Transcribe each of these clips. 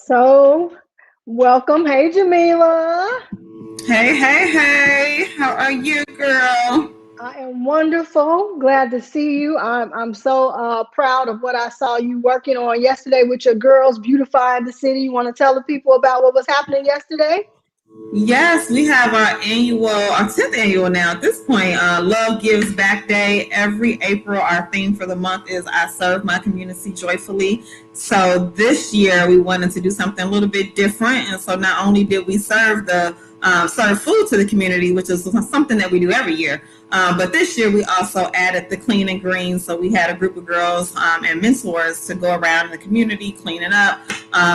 So, welcome. Hey, Jamila. Hey, hey, hey. How are you, girl? I am wonderful. Glad to see you. I'm so proud of what I saw you working on yesterday with your girls beautifying the city. You want to tell the people about what was happening yesterday? Yes, we have our 10th annual now at this point, Love Gives Back Day. Every April, our theme for the month is I serve my community joyfully. So this year, we wanted to do something a little bit different. And so not only did we serve food to the community, which is something that we do every year, but this year we also added the clean and green. So we had a group of girls and mentors to go around in the community, cleaning up,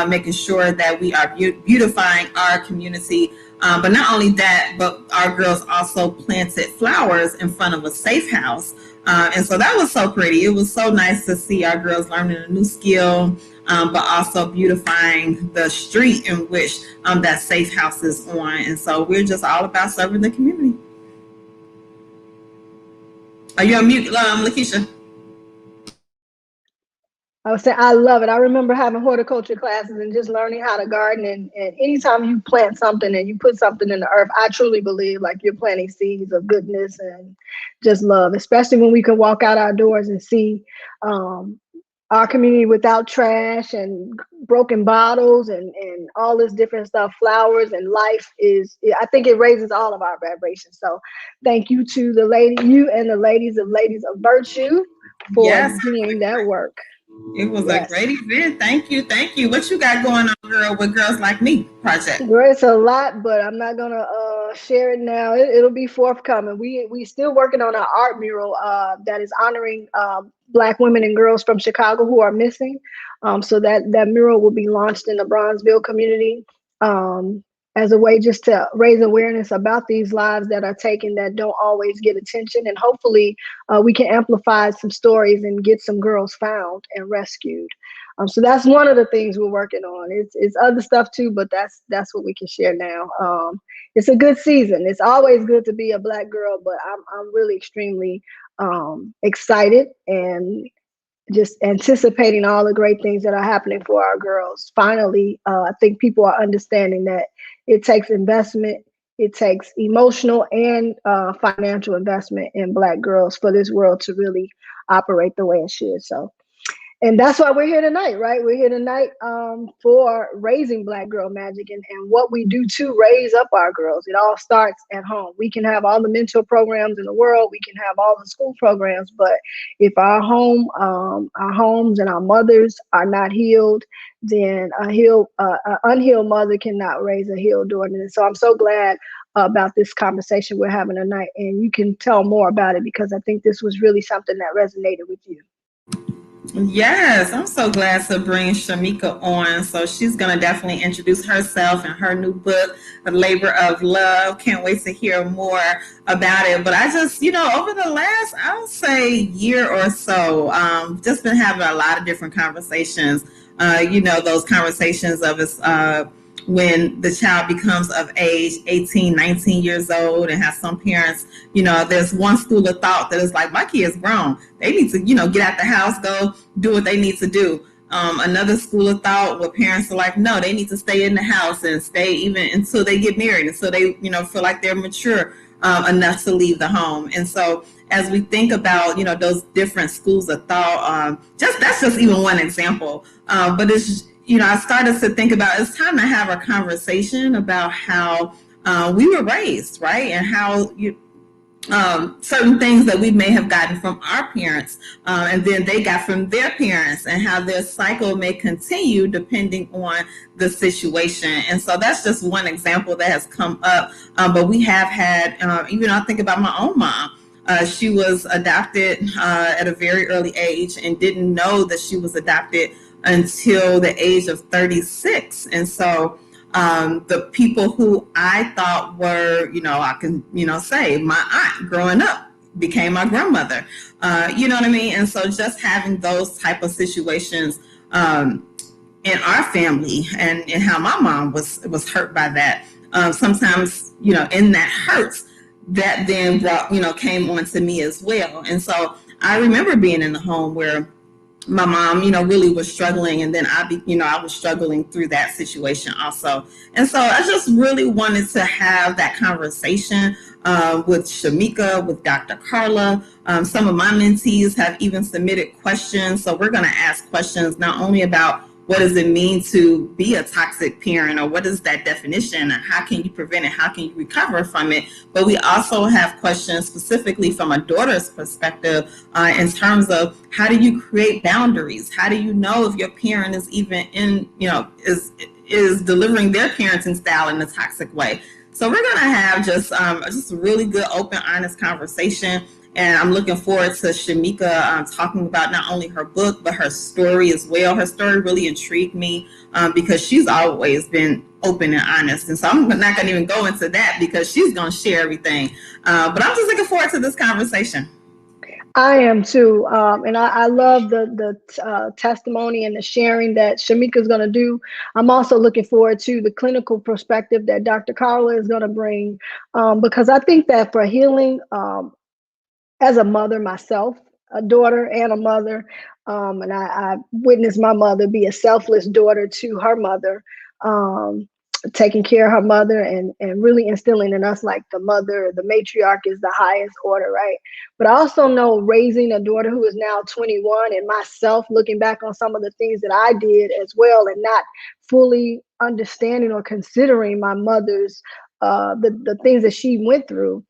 making sure that we are beautifying our community. But not only that, but our girls also planted flowers in front of a safe house. And so that was so pretty. It was so nice to see our girls learning a new skill, but also beautifying the street in which that safe house is on. And so we're just all about serving the community. Are you on mute, Lakeisha? I would say I love it. I remember having horticulture classes and just learning how to garden. And anytime you plant something and you put something in the earth, I truly believe like you're planting seeds of goodness and just love, especially when we can walk out our doors and see um, our community without trash and broken bottles and all this different stuff. Flowers and life is, I think it raises all of our vibrations. So thank you to you and the ladies of virtue for Yes, doing that work. it was a Yes. great event. Thank you. Thank you. What you got going on, girl, with Girls Like Me project? Girl, it's a lot, but I'm not gonna share it now. It'll be forthcoming. We still working on our art mural that is honoring Black women and girls from Chicago who are missing. So that mural will be launched in the Bronzeville community um, as a way just to raise awareness about these lives that are taken that don't always get attention, and hopefully we can amplify some stories and get some girls found and rescued. So that's one of the things we're working on. It's other stuff too, but that's what we can share now. It's a good season. It's always good to be a Black girl, but I'm really extremely excited and just anticipating all the great things that are happening for our girls. Finally, I think people are understanding that it takes investment. It takes emotional and financial investment in Black girls for this world to really operate the way it should. So and that's why we're here tonight, right? We're here tonight for raising Black girl magic and what we do to raise up our girls. It all starts at home. We can have all the mentor programs in the world. We can have all the school programs, but if our homes and our mothers are not healed, then a unhealed mother cannot raise a healed daughter. And so I'm so glad about this conversation we're having tonight, and you can tell more about it because I think this was really something that resonated with you. Yes, I'm so glad to bring Schemeka on. So she's going to definitely introduce herself and her new book, The Labor of Love. Can't wait to hear more about it. But I just, over the last, I would say, year or so, just been having a lot of different conversations. Those conversations of when the child becomes of age 18, 19 years old, and has some parents, there's one school of thought that is like, my kid's grown, they need to get out the house, go do what they need to do. Another school of thought where parents are like, no, they need to stay in the house and stay even until they get married, until they feel like they're mature enough to leave the home. And so as we think about those different schools of thought, that's just even one example, but it's I started to think about, it's time to have a conversation about how we were raised, right? And how certain things that we may have gotten from our parents, and then they got from their parents, and how their cycle may continue depending on the situation. And so that's just one example that has come up. But we have had, even I think about my own mom. She was adopted at a very early age and didn't know that she was adopted until the age of 36. And so the people who I thought were, I can, say my aunt growing up became my grandmother. You know what I mean? And so just having those type of situations in our family, and how my mom was hurt by that. Sometimes, in that hurts, that then brought, came on to me as well. And so I remember being in the home where my mom, really was struggling, and then I was struggling through that situation also. And so I just really wanted to have that conversation with Schemeka, with Dr. Carla. Some of my mentees have even submitted questions, so we're going to ask questions not only about what does it mean to be a toxic parent, or what is that definition, and how can you prevent it, how can you recover from it, but we also have questions specifically from a daughter's perspective, in terms of how do you create boundaries, how do you know if your parent is even is delivering their parenting style in a toxic way. So we're going to have just a really good, open, honest conversation. And I'm looking forward to Schemeka talking about not only her book, but her story as well. Her story really intrigued me because she's always been open and honest. And so I'm not going to even go into that because she's going to share everything. But I'm just looking forward to this conversation. I am too, and I love the testimony and the sharing that Schemeka is going to do. I'm also looking forward to the clinical perspective that Dr. Carla is going to bring, because I think that for healing, as a mother myself, a daughter and a mother, and I witnessed my mother be a selfless daughter to her mother, um, taking care of her mother and really instilling in us like the mother, the matriarch is the highest order, right? But I also know raising a daughter who is now 21 and myself looking back on some of the things that I did as well and not fully understanding or considering my mother's the things that she went through,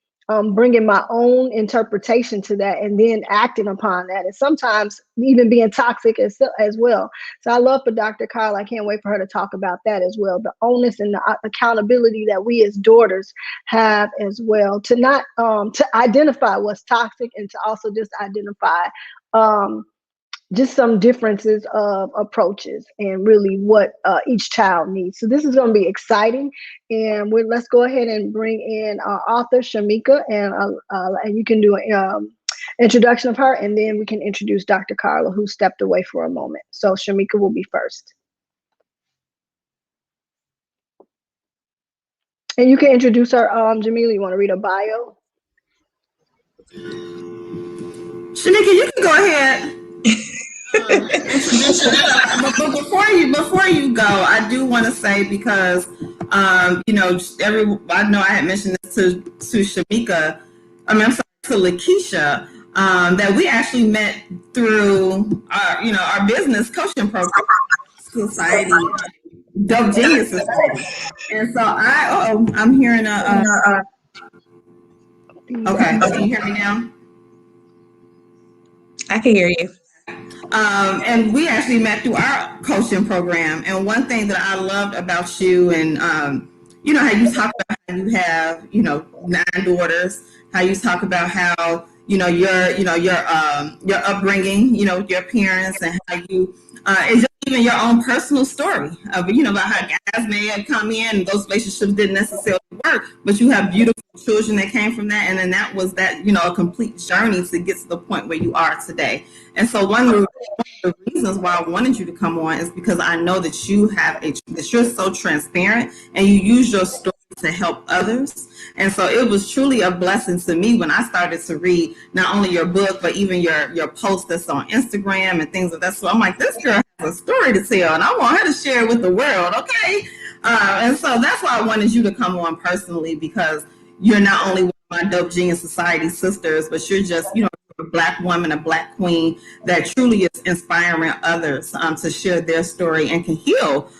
bringing my own interpretation to that and then acting upon that, and sometimes even being toxic as well. So I love for Dr. Kyle. I can't wait for her to talk about that as well. The onus and the accountability that we as daughters have as well to not to identify what's toxic and to also just identify um, just some differences of approaches and really what each child needs. So this is going to be exciting, and let's go ahead and bring in our author Schemeka, and you can do an introduction of her, and then we can introduce Dr. Carla, who stepped away for a moment. So Schemeka will be first, and you can introduce her. Jamila, you want to read a bio? Schemeka, you can go ahead. Introduce yourself. But before you go, I do want to say, because I know I had mentioned this to Schemeka. I'm sorry, to Lakeisha, that we actually met through our business coaching program, society, Dope Genius Society. And so I'm hearing okay, can you hear me now? I can hear you. And we actually met through our coaching program. And one thing that I loved about you, and how you talk about how you have 9 daughters, how you talk about how your upbringing, your parents, and how you it's just even your own personal story of about how guys may have come in and those relationships didn't necessarily work, but you have beautiful children that came from that, and then that was a complete journey to get to the point where you are today. And so one of the reasons why I wanted you to come on is because I know that that you're so transparent and you use your story to help others. And so it was truly a blessing to me when I started to read not only your book, but even your posts that's on Instagram and things of that. So I'm like, this girl has a story to tell, and I want her to share it with the world. Okay. And so that's why I wanted you to come on personally, because you're not only one of my Dope Genius Society sisters, but you're just, a Black woman, a Black queen that truly is inspiring others to share their story and can heal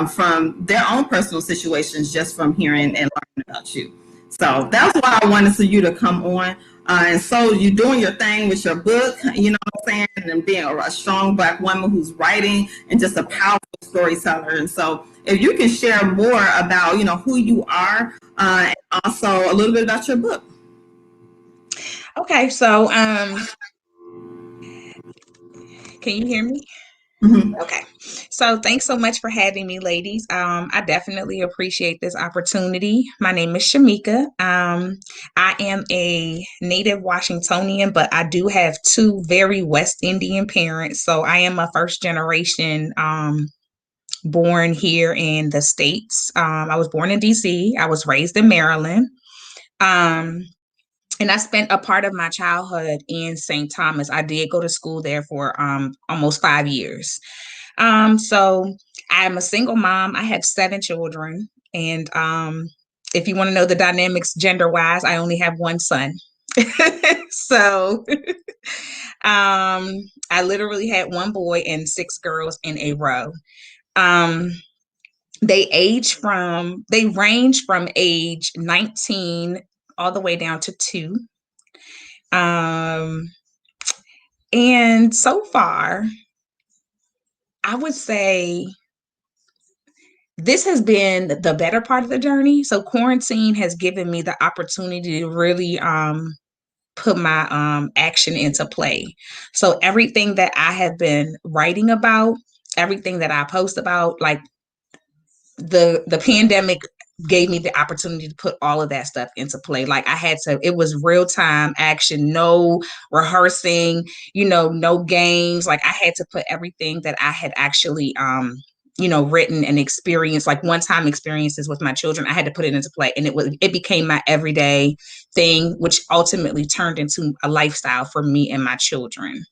from their own personal situations just from hearing and learning about you. So that's why I wanted for you to come on. And so you're doing your thing with your book, you know what I'm saying, and being a strong Black woman who's writing and just a powerful storyteller. And so if you can share more about, who you are, and also a little bit about your book. Okay, so can you hear me? Mm-hmm. Okay, so thanks so much for having me, ladies. I definitely appreciate this opportunity. My name is Schemeka. I am a native Washingtonian, but I do have 2 very West Indian parents. So I am a first generation born here in the States. I was born in DC. I was raised in Maryland. Um, And I spent a part of my childhood in St. Thomas. I did go to school there for almost 5 years. So I'm a single mom. I have 7 children. And if you want to know the dynamics gender wise, I only have one son. So I literally had one boy and 6 girls in a row. Um, they range from age 19 all the way down to 2. Um, and so far, I would say this has been the better part of the journey. So quarantine has given me the opportunity to really put my action into play. So everything that I have been writing about, everything that I post about, like the pandemic gave me the opportunity to put all of that stuff into play. Like I had to, it was real time action, no rehearsing, no games. Like I had to put everything that I had actually written and experienced, like one-time experiences with my children. I had to put it into play, and it became my everyday thing, which ultimately turned into a lifestyle for me and my children.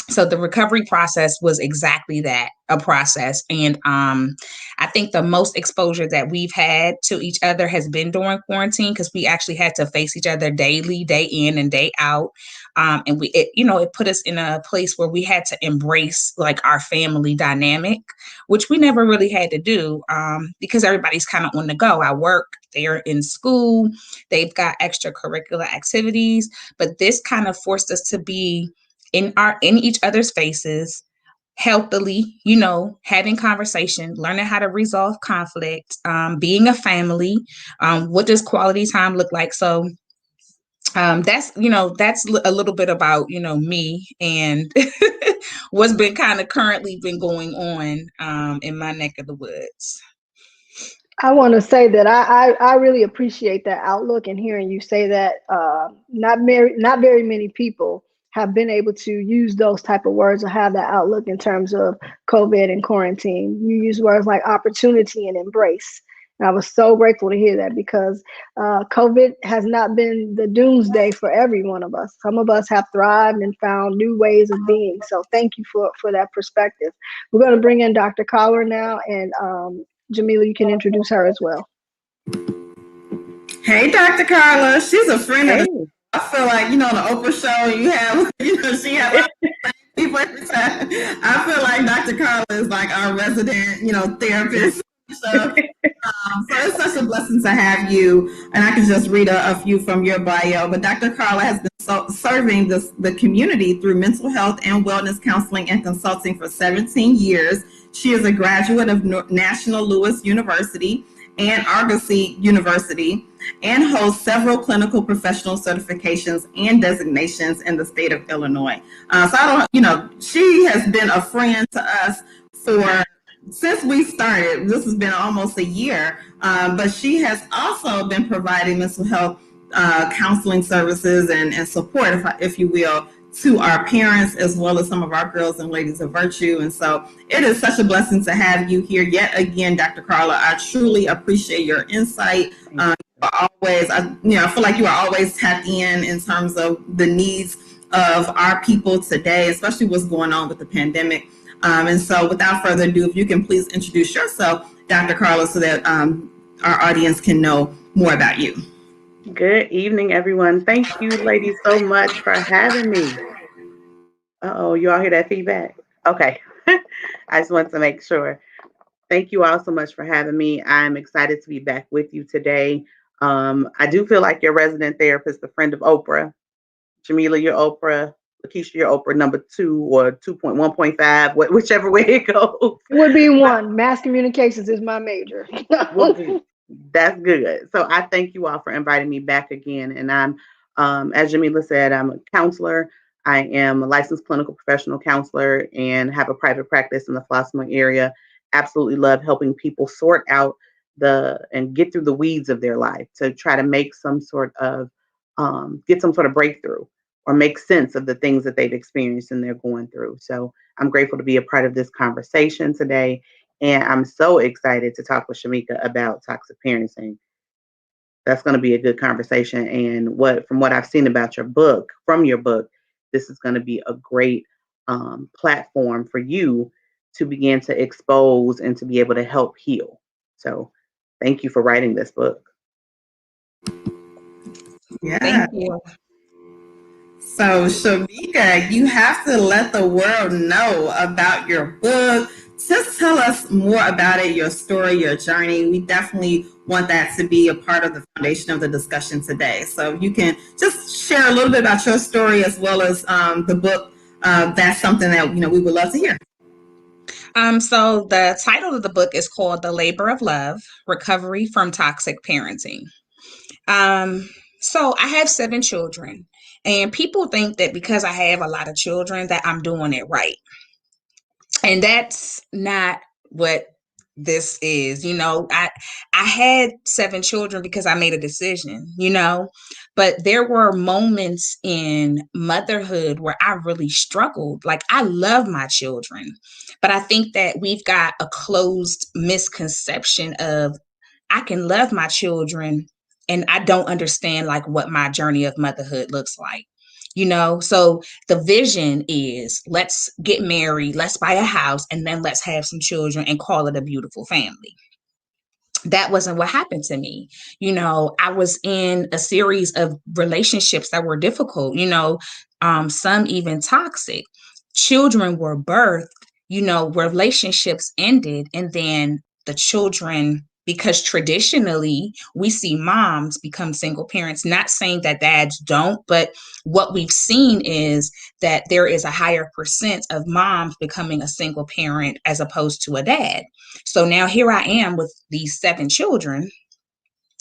So the recovery process was exactly that, a process. And I think the most exposure that we've had to each other has been during quarantine, because we actually had to face each other daily, day in and day out. And it put us in a place where we had to embrace like our family dynamic, which we never really had to do, because everybody's kind of on the go. I work, they're in school, they've got extracurricular activities, but this kind of forced us to be in each other's faces, healthily, having conversation, learning how to resolve conflict, being a family. What does quality time look like? So that's a little bit about me and what's been kind of currently been going on in my neck of the woods. I want to say that I really appreciate that outlook, and hearing you say that not very many people have been able to use those type of words or have that outlook in terms of COVID and quarantine. You use words like opportunity and embrace. And I was so grateful to hear that, because COVID has not been the doomsday for every one of us. Some of us have thrived and found new ways of being. So thank you for that perspective. We're going to bring in Dr. Collar now, and Jamila, you can introduce her as well. Hey, Dr. Carla. She's a friend of Hey. the. I feel like on the Oprah show, you have she has people every time. I feel like Dr. Carla is like our resident therapist. So it's such a blessing to have you. And I can just read a few from your bio. But Dr. Carla has been serving the community through mental health and wellness counseling and consulting for 17 years. She is a graduate of National Louis University and Argosy University, and holds several clinical professional certifications and designations in the state of Illinois. She has been a friend to us since we started. This has been almost a year, but she has also been providing mental health counseling services and support, if you will, to our parents, as well as some of our girls and ladies of virtue. And so it is such a blessing to have you here yet again, Dr. Carla. I truly appreciate your insight. Always, I feel like you are always tapped in terms of the needs of our people today, especially what's going on with the pandemic. And so without further ado, if you can please introduce yourself, Dr. Carla, so that our audience can know more about you. Good evening, everyone. Thank you, ladies, so much for having me. Uh-oh, you all hear that feedback? Okay. I just want to make sure. Thank you all so much for having me. I'm excited to be back with you today. I do feel like your resident therapist, a friend of Oprah. Jamila, you're Oprah. Lakeisha, you're Oprah number 2 or 2.1.5, whichever way it goes. It would be 1. Mass communications is my major. That's good. So I thank you all for inviting me back again. And I'm, as Jamila said, I'm a counselor. I am a licensed clinical professional counselor and have a private practice in the Flossmoor area. Absolutely love helping people sort out and get through the weeds of their life to try to make some sort of, get some sort of breakthrough or make sense of the things that they've experienced and they're going through. So I'm grateful to be a part of this conversation today. And I'm so excited to talk with Schemeka about toxic parenting. that's going to be a good conversation. And from what I've seen about from your book, this is going to be a great platform for you to begin to expose and to be able to help heal. So thank you for writing this book. Yeah. Thank you. So, Schemeka, you have to let the world know about your book. Just tell us more about it, your story, your journey. We definitely want that to be a part of the foundation of the discussion today. So, you can just share a little bit about your story as well as the book. That's something that we would love to hear. So the title of the book is called The Labor of Love: Recovery from Toxic Parenting. So I have 7 children, and people think that because I have a lot of children that I'm doing it right. And that's not what this is. I had 7 children because I made a decision, but there were moments in motherhood where I really struggled. Like, I love my children, but I think that we've got a closed misconception of I can love my children and I don't understand like what my journey of motherhood looks like. So the vision is, let's get married, let's buy a house, and then let's have some children and call it a beautiful family. That wasn't what happened to me. I was in a series of relationships that were difficult, some even toxic. Children were birthed, relationships ended, and then the children, because traditionally we see moms become single parents, not saying that dads don't, but what we've seen is that there is a higher percent of moms becoming a single parent as opposed to a dad. So now here I am with these 7 children.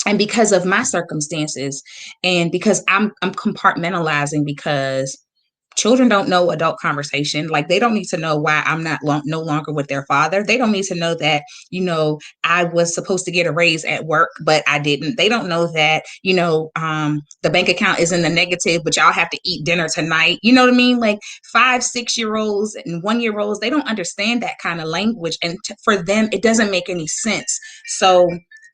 And because of my circumstances, and because I'm compartmentalizing, because children don't know adult conversation. Like, they don't need to know why I'm no longer with their father. They don't need to know that, I was supposed to get a raise at work, but I didn't. They don't know that, the bank account is in the negative, but y'all have to eat dinner tonight. You know what I mean? Like, 5, 6-year-olds and 1-year-olds, they don't understand that kind of language. And for them, it doesn't make any sense. So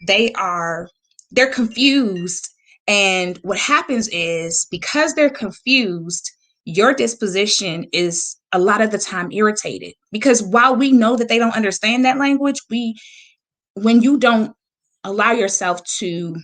they're confused. And what happens is, because they're confused, your disposition is a lot of the time irritated, because while we know that they don't understand that language, when you don't allow yourself to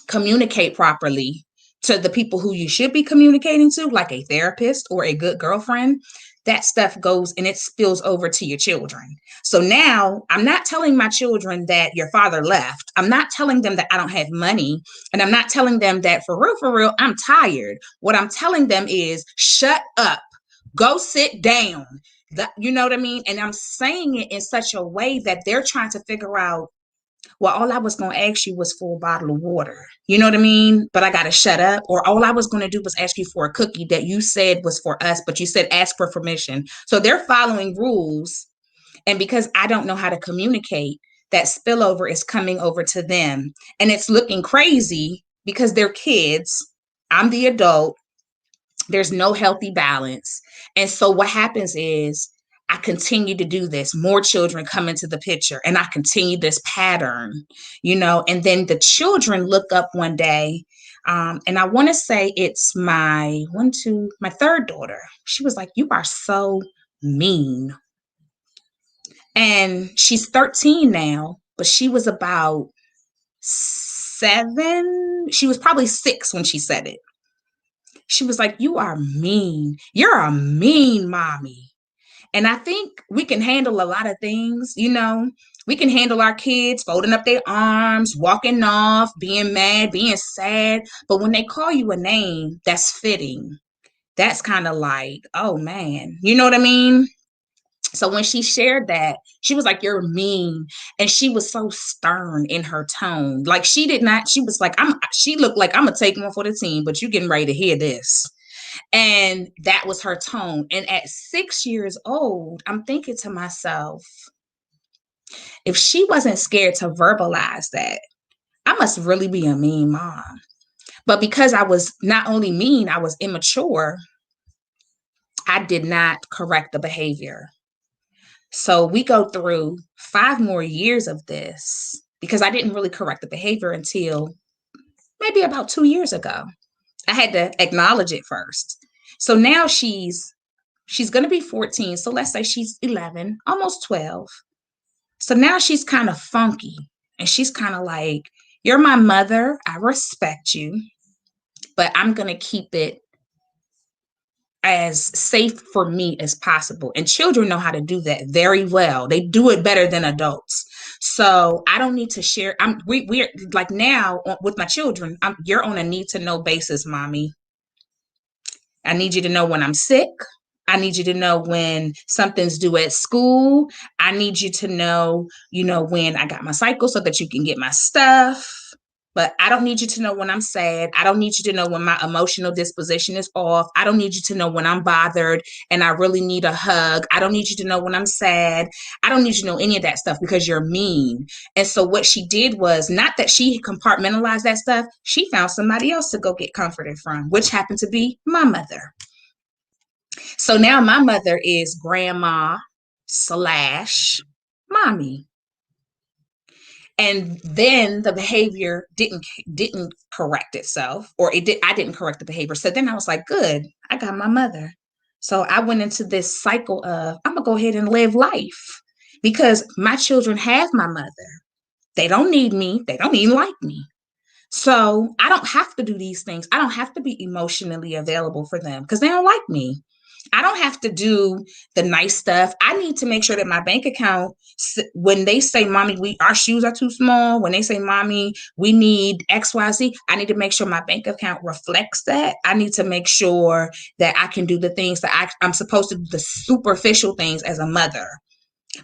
communicate properly to the people who you should be communicating to, like a therapist or a good girlfriend, that stuff goes and it spills over to your children. So now I'm not telling my children that your father left. I'm not telling them that I don't have money. And I'm not telling them that for real, I'm tired. What I'm telling them is, shut up, go sit down. You know what I mean? And I'm saying it in such a way that they're trying to figure out, well, all I was going to ask you was for a bottle of water. You know what I mean? But I got to shut up. Or all I was going to do was ask you for a cookie that you said was for us, but you said ask for permission. So they're following rules. And because I don't know how to communicate, that spillover is coming over to them. And it's looking crazy because they're kids. I'm the adult. There's no healthy balance. And so what happens is, I continue to do this. More children come into the picture, and I continue this pattern, and then the children look up one day. And I want to say it's my third daughter. She was like, "You are so mean." And she's 13 now, but she was about 7. She was probably 6 when she said it. She was like, "You are mean. You're a mean mommy." And I think we can handle a lot of things, We can handle our kids folding up their arms, walking off, being mad, being sad. But when they call you a name that's fitting, that's kind of like, oh man, you know what I mean? So when she shared that, she was like, "You're mean." And she was so stern in her tone. Like, she was like, she looked like, "I'm going to take one for the team, but you getting ready to hear this." And that was her tone. And at 6 years old, I'm thinking to myself, if she wasn't scared to verbalize that, I must really be a mean mom. But because I was not only mean, I was immature, I did not correct the behavior. So we go through 5 more years of this because I didn't really correct the behavior until maybe about 2 years ago. I had to acknowledge it first. So now she's going to be 14. So let's say she's 11, almost 12. So now she's kind of funky. And she's kind of like, you're my mother. I respect you, but I'm going to keep it as safe for me as possible. And children know how to do that very well. They do it better than adults. So I don't need to share. We're like now with my children, you're on a need to know basis, mommy. I need you to know when I'm sick. I need you to know when something's due at school. I need you to know, when I got my cycle so that you can get my stuff. But I don't need you to know when I'm sad. I don't need you to know when my emotional disposition is off. I don't need you to know when I'm bothered and I really need a hug. I don't need you to know when I'm sad. I don't need you to know any of that stuff because you're mean. And so what she did was not that she compartmentalized that stuff. She found somebody else to go get comforted from, which happened to be my mother. So now my mother is grandma / mommy. And then the behavior didn't correct itself, or I didn't correct the behavior. So then I was like, good, I got my mother. So I went into this cycle of, I'm gonna go ahead and live life because my children have my mother. They don't need me. They don't even like me. So I don't have to do these things. I don't have to be emotionally available for them because they don't like me. I don't have to do the nice stuff. I need to make sure that my bank account, when they say, mommy, our shoes are too small, when they say, mommy, we need XYZ, I need to make sure my bank account reflects that. I need to make sure that I can do the things that I'm supposed to do, the superficial things as a mother.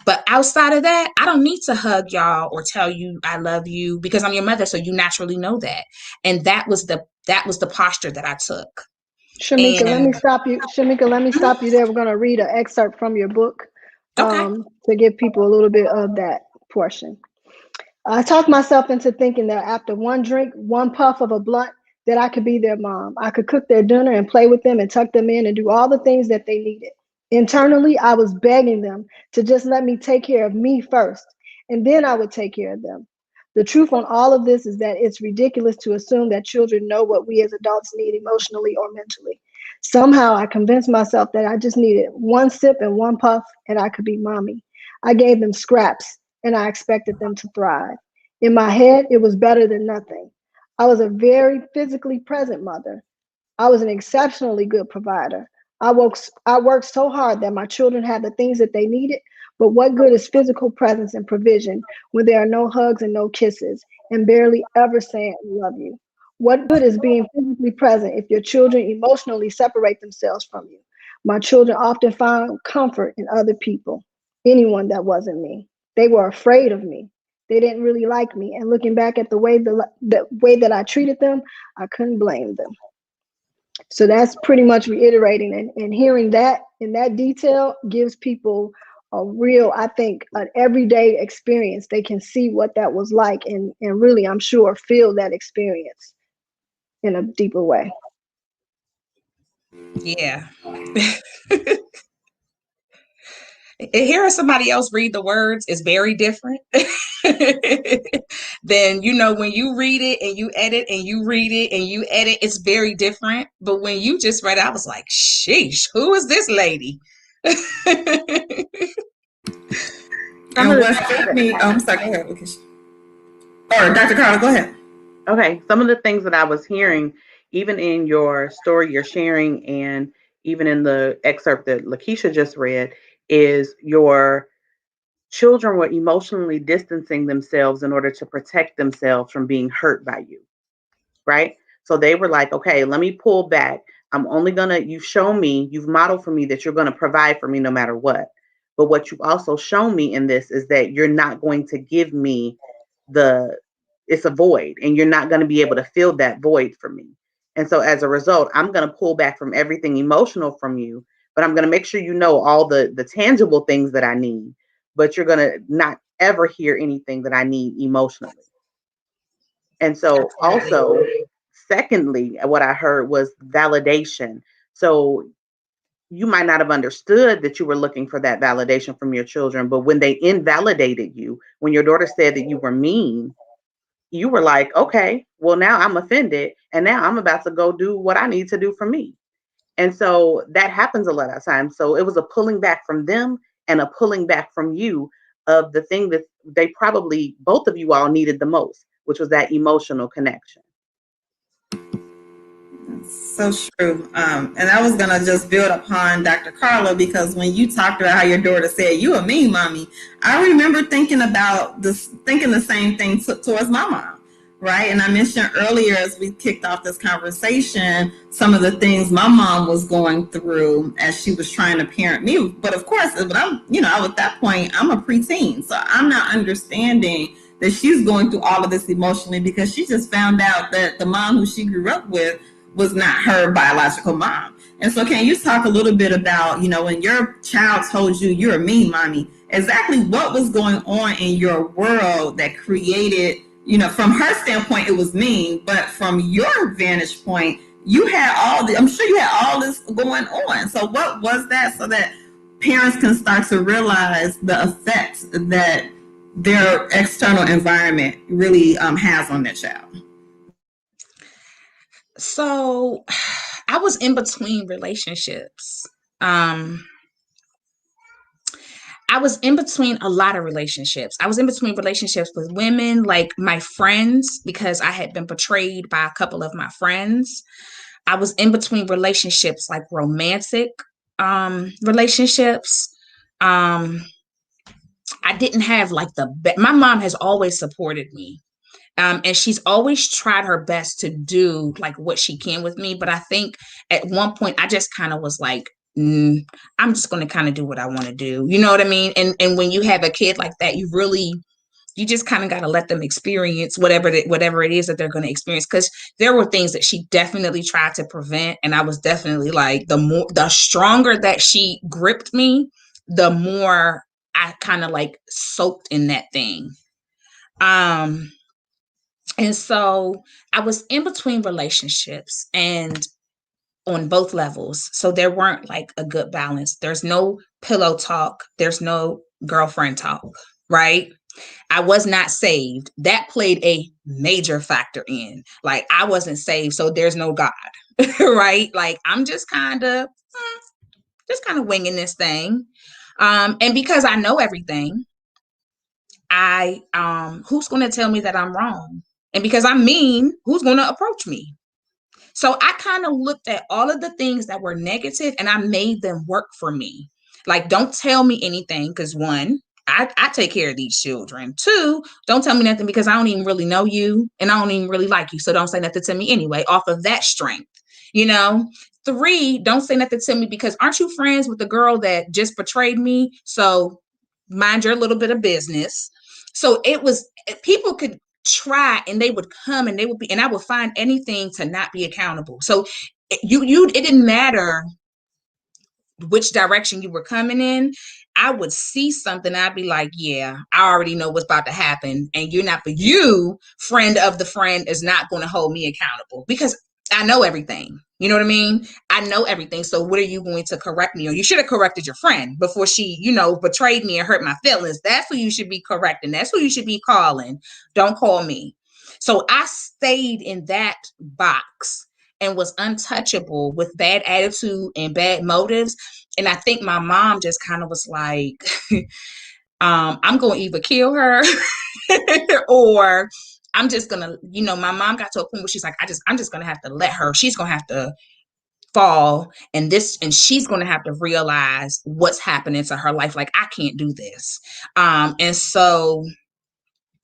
But outside of that, I don't need to hug y'all or tell you I love you because I'm your mother, so you naturally know that. And that was the posture that I took. Schemeka, let me stop you. Schemeka, let me stop you there. We're going to read an excerpt from your book to give people a little bit of that portion. I talked myself into thinking that after one drink, one puff of a blunt, that I could be their mom. I could cook their dinner and play with them and tuck them in and do all the things that they needed. Internally, I was begging them to just let me take care of me first, and then I would take care of them. The truth on all of this is that it's ridiculous to assume that children know what we as adults need emotionally or mentally. Somehow I convinced myself that I just needed one sip and one puff and I could be mommy. I gave them scraps and I expected them to thrive. In my head, it was better than nothing. I was a very physically present mother. I was an exceptionally good provider. I worked so hard that my children had the things that they needed, but what good is physical presence and provision when there are no hugs and no kisses and barely ever saying I love you? What good is being physically present if your children emotionally separate themselves from you? My children often found comfort in other people, anyone that wasn't me. They were afraid of me. They didn't really like me. And looking back at the way that I treated them, I couldn't blame them. So that's pretty much reiterating and hearing that in that detail gives people a real, I think, an everyday experience. They can see what that was like and really, I'm sure, feel that experience in a deeper way. Yeah. Hearing somebody else read the words is very different than, when you read it and you edit and you read it and you edit, it's very different. But when you just read it, I was like, sheesh, who is this lady? And what struck me, I'm sorry, go ahead, Lucas. Or Dr. Carla, go ahead. Okay, some of the things that I was hearing, even in your story you're sharing, and even in the excerpt that Lakeisha just read, is your children were emotionally distancing themselves in order to protect themselves from being hurt by you, right? So they were like, okay, let me pull back. I'm only you've shown me, you've modeled for me that you're going to provide for me no matter what. But what you've also shown me in this is that you're not going to give me it's a void, and you're not going to be able to fill that void for me. And so as a result, I'm going to pull back from everything emotional from you, but I'm going to make sure you know all the tangible things that I need, but you're going to not ever hear anything that I need emotionally. And so also, secondly, what I heard was validation. So you might not have understood that you were looking for that validation from your children, but when they invalidated you, when your daughter said that you were mean, you were like, okay, Well, now I'm offended, and now I'm about to go do what I need to do for me. And so that happens a lot of times. So it was a pulling back from them and a pulling back from you of the thing that they probably, both of you all needed the most, which was that emotional connection. So true. And I was gonna just build upon Dr. Carla, because when you talked about how your daughter said you a mean mommy, I remember thinking about this, thinking the same thing towards my mom, right? And I mentioned earlier as we kicked off this conversation some of the things my mom was going through as she was trying to parent me. But of course, but I'm, at that point I'm a preteen, so I'm not understanding that she's going through all of this emotionally, because she just found out that the mom who she grew up with was not her biological mom. And so can you talk a little bit about, when your child told you you're a mean mommy, exactly what was going on in your world that created, from her standpoint, it was mean, but from your vantage point, I'm sure you had all this going on. So what was that, so that parents can start to realize the effects that their external environment really has on their child? So I was in between relationships. I was in between a lot of relationships. I was in between relationships with women, like my friends, because I had been betrayed by a couple of my friends. I was in between relationships, like romantic relationships. Um, I didn't have like my mom has always supported me. And she's always tried her best to do like what she can with me. But I think at one point I just kind of was like, I'm just going to kind of do what I want to do. You know what I mean? And when you have a kid like that, you just kind of got to let them experience whatever it is that they're going to experience. Because there were things that she definitely tried to prevent. And I was definitely like, the stronger that she gripped me, the more I kind of like soaked in that thing. And so I was in between relationships and on both levels. So there weren't like a good balance. There's no pillow talk. There's no girlfriend talk, right? I was not saved. That played a major factor in. Like I wasn't saved, so there's no God, right? Like I'm just kind of winging this thing. And because I know everything, who's going to tell me that I'm wrong? And because I'm mean, who's going to approach me? So I kind of looked at all of the things that were negative and I made them work for me. Like, don't tell me anything because one, I take care of these children. Two, don't tell me nothing because I don't even really know you and I don't even really like you. So don't say nothing to me anyway, off of that strength, you know? Three, don't say nothing to me because aren't you friends with the girl that just betrayed me? So mind your little bit of business. So people could try and they would come and they would be, and I would find anything to not be accountable. So it didn't matter which direction you were coming in. I would see something, I'd be like, yeah, I already know what's about to happen. And friend of the friend is not going to hold me accountable because I know everything. You know what I mean? I know everything. So what are you going to correct me? Or you should have corrected your friend before she, betrayed me and hurt my feelings. That's who you should be correcting. That's who you should be calling. Don't call me. So I stayed in that box and was untouchable with bad attitude and bad motives. And I think my mom just kind of was like, I'm going to either kill her or I'm just going to, my mom got to a point where she's like, I'm just going to have to let her, she's going to have to fall and she's going to have to realize what's happening to her life. Like, I can't do this. And so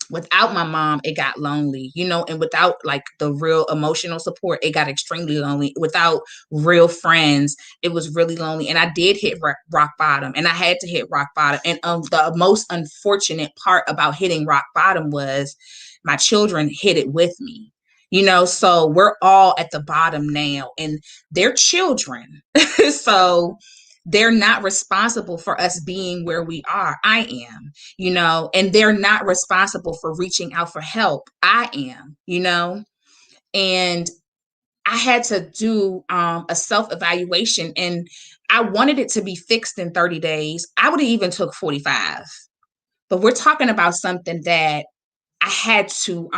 without my mom, it got lonely, and without like the real emotional support, it got extremely lonely. Without real friends, it was really lonely. And I did hit rock bottom and I had to hit rock bottom. And the most unfortunate part about hitting rock bottom was my children hit it with me. So we're all at the bottom now and they're children. So they're not responsible for us being where we are. I am, and they're not responsible for reaching out for help. I am, and I had to do a self-evaluation and I wanted it to be fixed in 30 days. I would have even took 45, but we're talking about something that I had to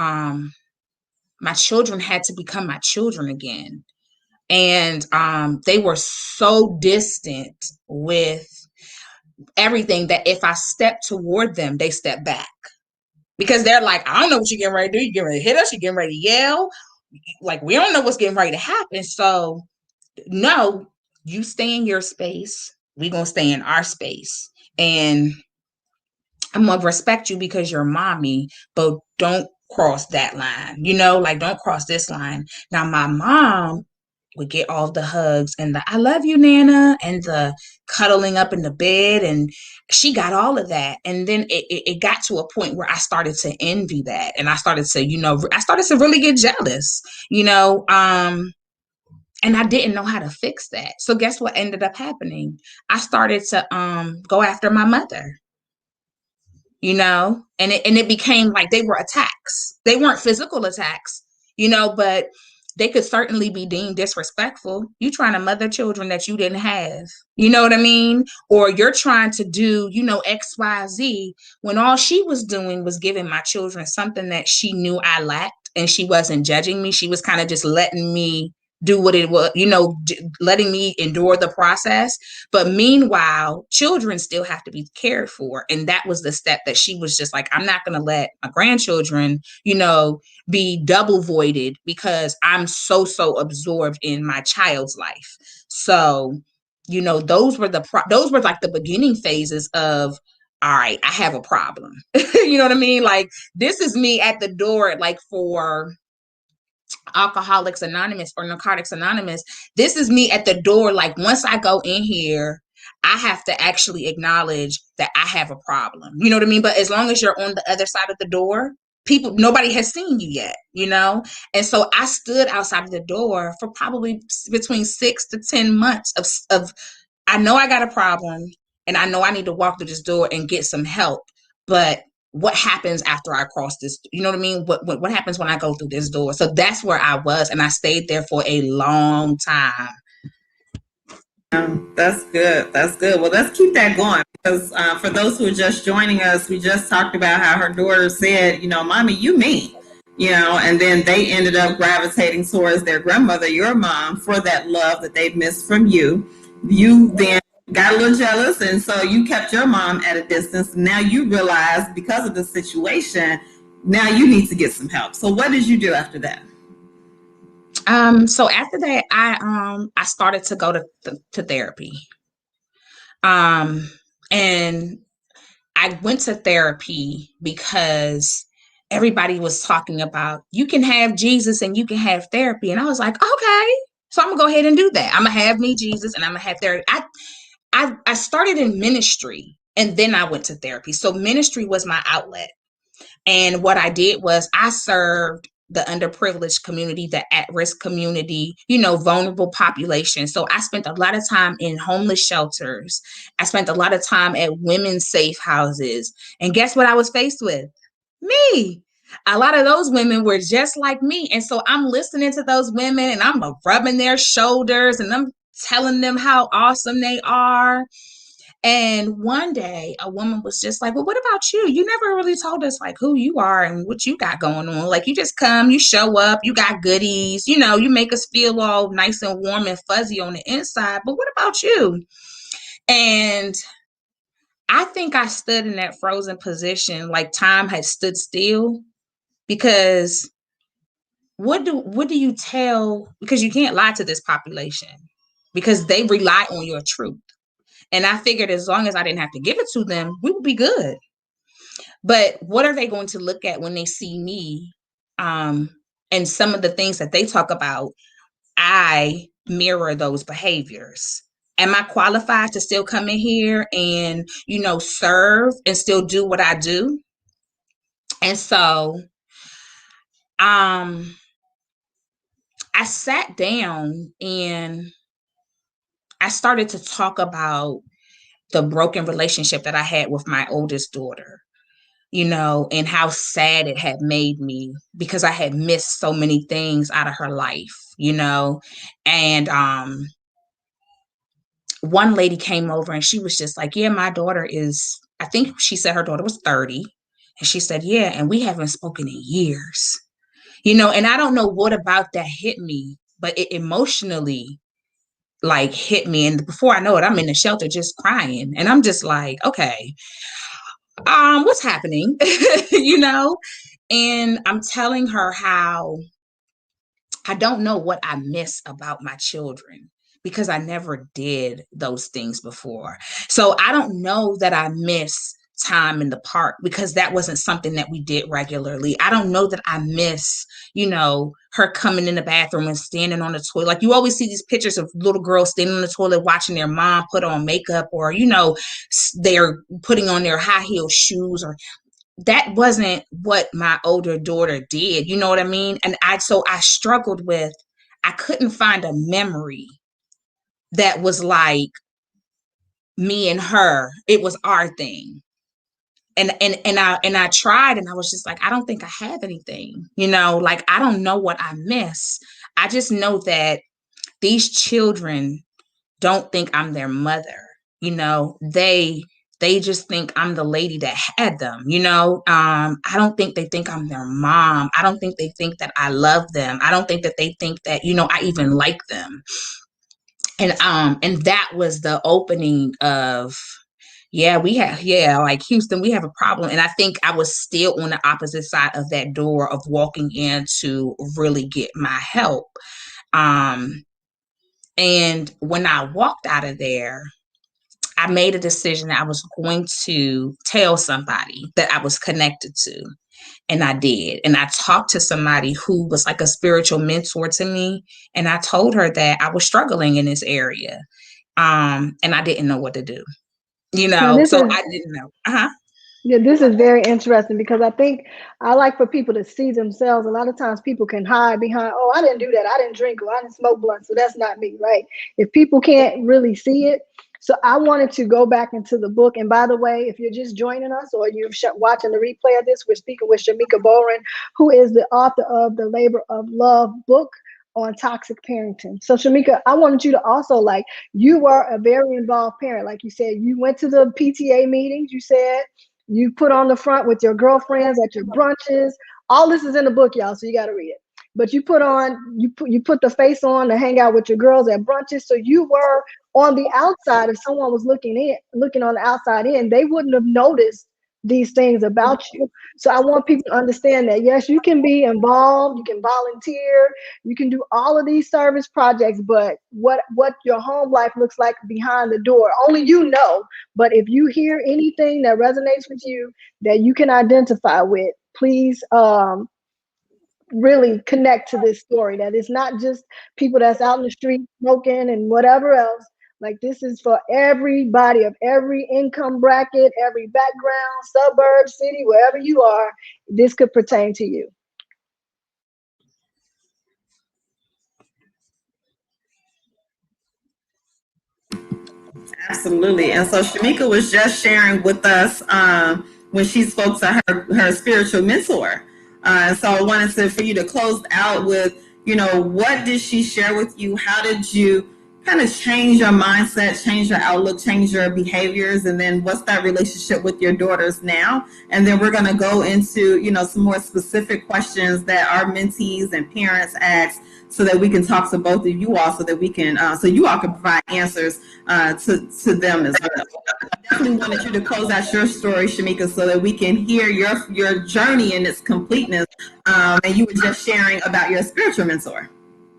my children had to become my children again. And they were so distant with everything that if I stepped toward them, they stepped back. Because they're like, I don't know what you're getting ready to do. You're getting ready to hit us. You're getting ready to yell. Like, we don't know what's getting ready to happen. So, no, you stay in your space. We're going to stay in our space. And I'm going to respect you because you're mommy, but don't cross that line. Like, don't cross this line. Now, my mom would get all the hugs and the I love you, Nana, and the cuddling up in the bed. And she got all of that. And then it got to a point where I started to envy that. And I started to really get jealous, and I didn't know how to fix that. So guess what ended up happening? I started to go after my mother, and it became like they were attacks. They weren't physical attacks, but they could certainly be deemed disrespectful. You trying to mother children that you didn't have, you know what I mean? Or you're trying to do, XYZ, when all she was doing was giving my children something that she knew I lacked, and she wasn't judging me. She was kind of just letting me do what it was, letting me endure the process. But meanwhile, children still have to be cared for. And that was the step that she was just like, I'm not going to let my grandchildren, be double voided because I'm so absorbed in my child's life. So, those were like the beginning phases of, all right, I have a problem. You know what I mean? Like, this is me at the door, like for Alcoholics Anonymous or Narcotics Anonymous. This is me at the door. Like, once I go in here, I have to actually acknowledge that I have a problem. You know what I mean? But as long as you're on the other side of the door, nobody has seen you yet, And so I stood outside of the door for probably between 6 to 10 months of I know I got a problem and I know I need to walk through this door and get some help. But what happens after I cross this? You know what I mean? What happens when I go through this door? So that's where I was, and I stayed there for a long time. That's good. That's good. Well, let's keep that going because for those who are just joining us, we just talked about how her daughter said, Mommy, you mean, and then they ended up gravitating towards their grandmother, your mom, for that love that they missed from you. You then got a little jealous, and so you kept your mom at a distance. Now you realize because of the situation, now you need to get some help. So what did you do after that? So after that, I started to go to therapy. And I went to therapy because everybody was talking about you can have Jesus and you can have therapy. And I was like, okay, so I'm gonna go ahead and do that. I'm gonna have me Jesus and I'm gonna have therapy. I started in ministry and then I went to therapy. So ministry was my outlet. And what I did was I served the underprivileged community, the at-risk community, vulnerable population. So I spent a lot of time in homeless shelters. I spent a lot of time at women's safe houses. And guess what I was faced with? Me. A lot of those women were just like me. And so I'm listening to those women and I'm rubbing their shoulders and I'm telling them how awesome they are. And one day a woman was just like, well, what about you? You never really told us like who you are and what you got going on. Like, you just come, you show up, you got goodies, you make us feel all nice and warm and fuzzy on the inside. But what about you? And I think I stood in that frozen position, like time had stood still, because what do you tell? Because you can't lie to this population because they rely on your truth. And I figured as long as I didn't have to give it to them, we would be good. But what are they going to look at when they see me? And some of the things that they talk about, I mirror those behaviors. Am I qualified to still come in here and, serve and still do what I do? And so I sat down and I started to talk about the broken relationship that I had with my oldest daughter, and how sad it had made me because I had missed so many things out of her life, and one lady came over and she was just like, yeah, my daughter is, I think she said her daughter was 30. And she said, yeah, and we haven't spoken in years. and I don't know what about that hit me, but it emotionally like hit me. And before I know it, I'm in the shelter just crying. And I'm just like, okay, what's happening? you know? And I'm telling her how I don't know what I miss about my children because I never did those things before. So I don't know that I miss time in the park because that wasn't something that we did regularly. I don't know that I miss, her coming in the bathroom and standing on the toilet. Like you always see these pictures of little girls standing on the toilet watching their mom put on makeup or, they're putting on their high heel shoes or that wasn't what my older daughter did. You know what I mean? And I struggled with, I couldn't find a memory that was like me and her. It was our thing. And I tried and I was just like, I don't think I have anything, like I don't know what I miss. I just know that these children don't think I'm their mother. They just think I'm the lady that had them. I don't think they think I'm their mom. I don't think they think that I love them. I don't think that they think that, I even like them. And that was the opening of, like Houston, we have a problem. And I think I was still on the opposite side of that door of walking in to really get my help. And when I walked out of there, I made a decision that I was going to tell somebody that I was connected to. And I did. And I talked to somebody who was like a spiritual mentor to me. And I told her that I was struggling in this area. And I didn't know what to do, Now this so is I didn't know. Uh-huh. Yeah, this is very interesting because I think I like for people to see themselves. A lot of times people can hide behind, oh, I didn't do that. I didn't drink or I didn't smoke blunt. So that's not me, right? If people can't really see it. So I wanted to go back into the book. And by the way, if you're just joining us or you're watching the replay of this, we're speaking with Schemeka Bowlin, who is the author of the Labor of Love book on toxic parenting. So Schemeka, I wanted you to also you were a very involved parent. Like you said, you went to the PTA meetings, you said, you put on the front with your girlfriends at your brunches. All this is in the book, y'all, so you got to read it. But you put the face on to hang out with your girls at brunches. So you were on the outside. If someone was looking on the outside in, they wouldn't have noticed these things about you. So I want people to understand that yes, you can be involved, you can volunteer, you can do all of these service projects, but what your home life looks like behind the door, only you know. But if you hear anything that resonates with you that you can identify with, please really connect to this story, that it's not just people that's out in the street smoking and whatever else. Like this is for everybody of every income bracket, every background, suburb, city, wherever you are, this could pertain to you. Absolutely. And so Schemeka was just sharing with us when she spoke to her spiritual mentor. So I wanted for you to close out with, what did she share with you? How did you kind of change your mindset, change your outlook, change your behaviors? And then what's that relationship with your daughters now? And then we're going to go into, some more specific questions that our mentees and parents ask, so that we can talk to both of you all, so that we can, so you all can provide answers to them as well. I definitely wanted you to close out your story, Schemeka, so that we can hear your journey in its completeness. And you were just sharing about your spiritual mentor.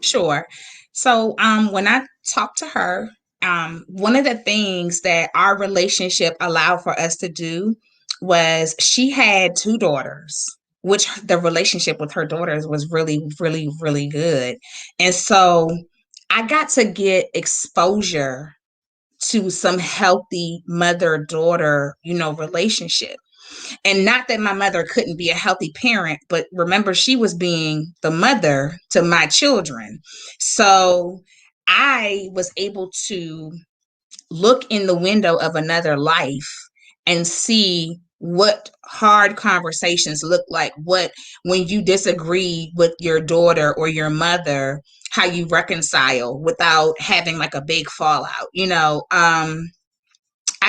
Sure. So when I talked to her, one of the things that our relationship allowed for us to do was she had two daughters, which the relationship with her daughters was really, really, really good. And so I got to get exposure to some healthy mother-daughter, relationship. And not that my mother couldn't be a healthy parent, but remember, she was being the mother to my children. So I was able to look in the window of another life and see what hard conversations look like, when you disagree with your daughter or your mother, how you reconcile without having like a big fallout. I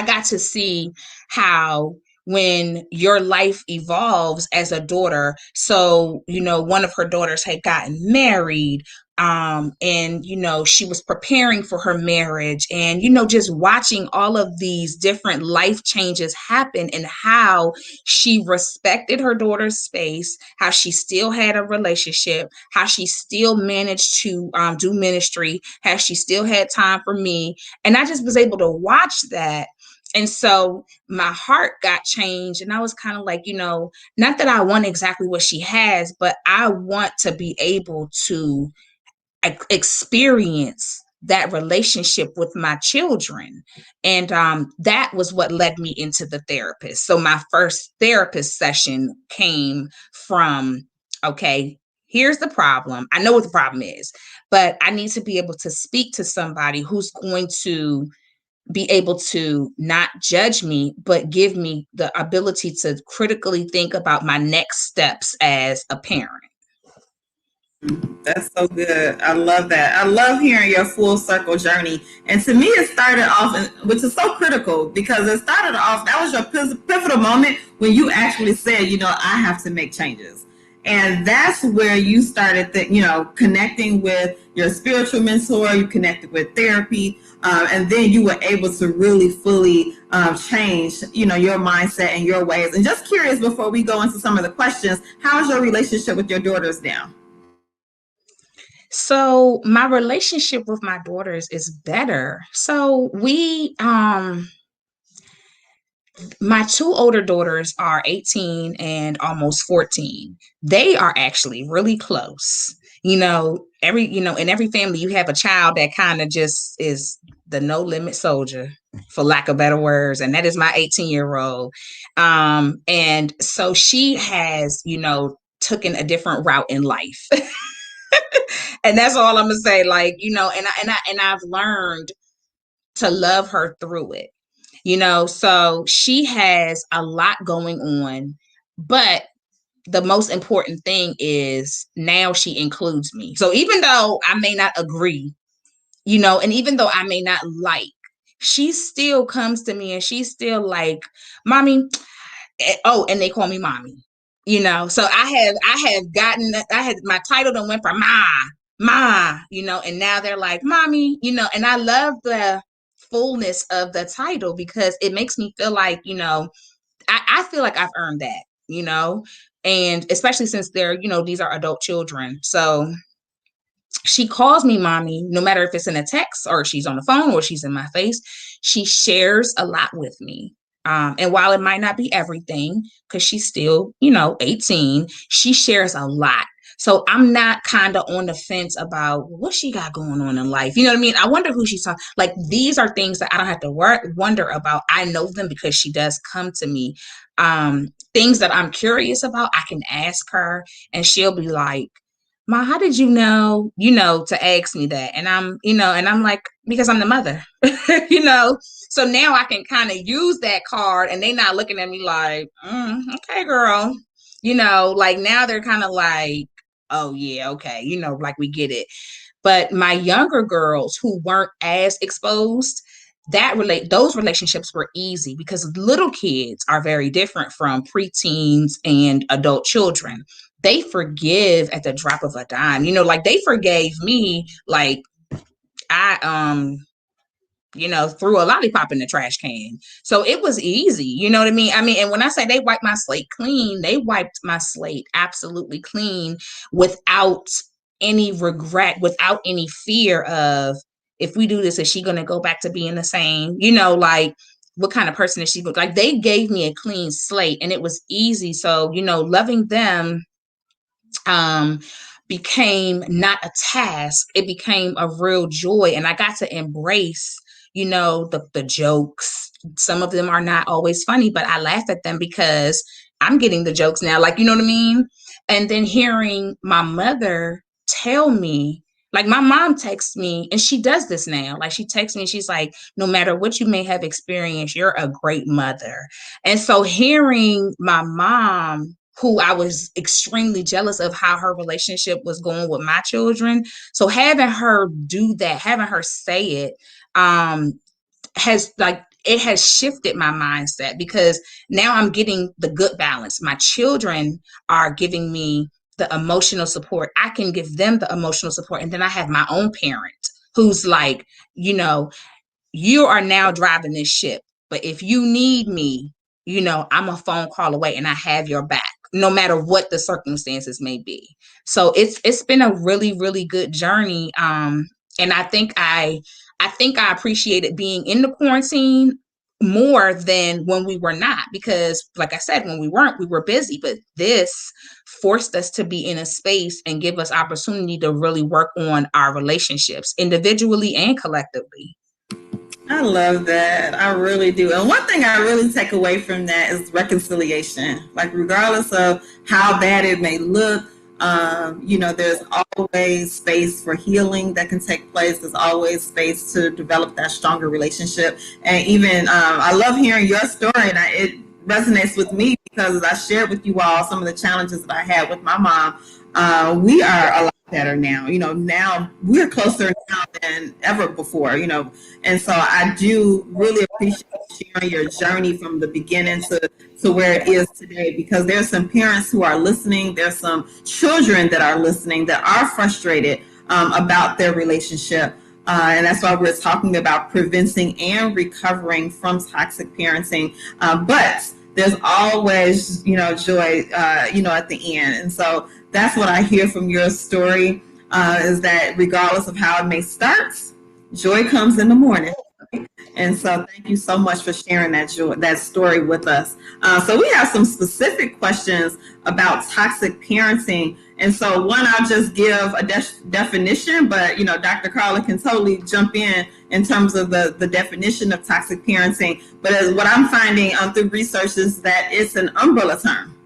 got to see how when your life evolves as a daughter. So, one of her daughters had gotten married, and she was preparing for her marriage, and just watching all of these different life changes happen, and how she respected her daughter's space, how she still had a relationship, how she still managed to do ministry, how she still had time for me. And I just was able to watch that. And so my heart got changed, and I was kind of like, not that I want exactly what she has, but I want to be able to experience that relationship with my children. And that was what led me into the therapist. So my first therapist session came from, okay, here's the problem. I know what the problem is, but I need to be able to speak to somebody who's going to be able to not judge me, but give me the ability to critically think about my next steps as a parent. That's so good. I love that. I love hearing your full circle journey. And to me, it started off, which is so critical, because it started off, that was your pivotal moment when you actually said, I have to make changes. And that's where you started, connecting with your spiritual mentor, you connected with therapy, and then you were able to really fully change, your mindset and your ways. And just curious, before we go into some of the questions, how's your relationship with your daughters now? So my relationship with my daughters is better. So my two older daughters are 18 and almost 14. They are actually really close. In every family, you have a child that kind of just is the no limit soldier, for lack of better words. And that is my 18-year-old. And so she has, taken a different route in life. And that's all I'm gonna say. Like, and I've learned to love her through it. So she has a lot going on, but the most important thing is now she includes me. So even though I may not agree, and even though I may not like, she still comes to me and she's still like, "Mommy," oh, and they call me mommy. So I have gotten, I had my title that went from ma, and now they're like mommy, and I love the fullness of the title because it makes me feel like, I feel like I've earned that, and especially since they're, these are adult children. So she calls me mommy, no matter if it's in a text or she's on the phone or she's in my face. She shares a lot with me. And while it might not be everything, because she's still, 18, she shares a lot. So I'm not kind of on the fence about what she got going on in life. You know what I mean? I wonder who she's talking. Like, these are things that I don't have to wonder about. I know them because she does come to me. Things that I'm curious about, I can ask her and she'll be like, Ma, how did you know, to ask me that? And I'm like, because I'm the mother, So now I can kind of use that card and they not looking at me like, okay, girl, like now they're kind of like, oh yeah, okay, like we get it. But my younger girls who weren't as exposed, those relationships were easy because little kids are very different from preteens and adult children. They forgive at the drop of a dime. Like they forgave me, like I threw a lollipop in the trash can. So it was easy. You know what I mean? And when I say they wiped my slate clean, they wiped my slate absolutely clean without any regret, without any fear of, if we do this, is she going to go back to being the same? Like, what kind of person is she? Like, they gave me a clean slate and it was easy. So, loving them became not a task. It became a real joy. And I got to embrace, the jokes. Some of them are not always funny, but I laugh at them because I'm getting the jokes now. Like, you know what I mean? And then hearing my mother tell me, like my mom texts me, and she does this now. Like she texts me, and she's like, no matter what you may have experienced, you're a great mother. And so hearing my mom, who I was extremely jealous of how her relationship was going with my children. So having her do that, having her say it, has like it has shifted my mindset because now I'm getting the good balance. My children are giving me the emotional support. I can give them the emotional support. And then I have my own parent who's like, you know, you are now driving this ship. But if you need me, I'm a phone call away and I have your back, no matter what the circumstances may be. So it's been a really, really good journey. And I think I appreciated being in the quarantine more than when we were not, because like I said, when we weren't, we were busy, but this forced us to be in a space and give us opportunity to really work on our relationships individually and collectively. I love that. I really do. And one thing I really take away from that is reconciliation. Like, regardless of how bad it may look, there's always space for healing that can take place. There's always space to develop that stronger relationship. And even I love hearing your story, and it resonates with me because as I shared with you all some of the challenges that I had with my mom. We are a lot better now. Now we're closer now than ever before. And so I do really appreciate sharing your journey from the beginning to where it is today, because there's some parents who are listening. There's some children that are listening that are frustrated about their relationship. And that's why we're talking about preventing and recovering from toxic parenting. But there's always, joy, at the end. And so that's what I hear from your story, is that regardless of how it may start, joy comes in the morning. And so thank you so much for sharing that story with us. So we have some specific questions about toxic parenting. And so one, I'll just give a definition, but Dr. Carla can totally jump in terms of the definition of toxic parenting. But as what I'm finding through research is that it's an umbrella term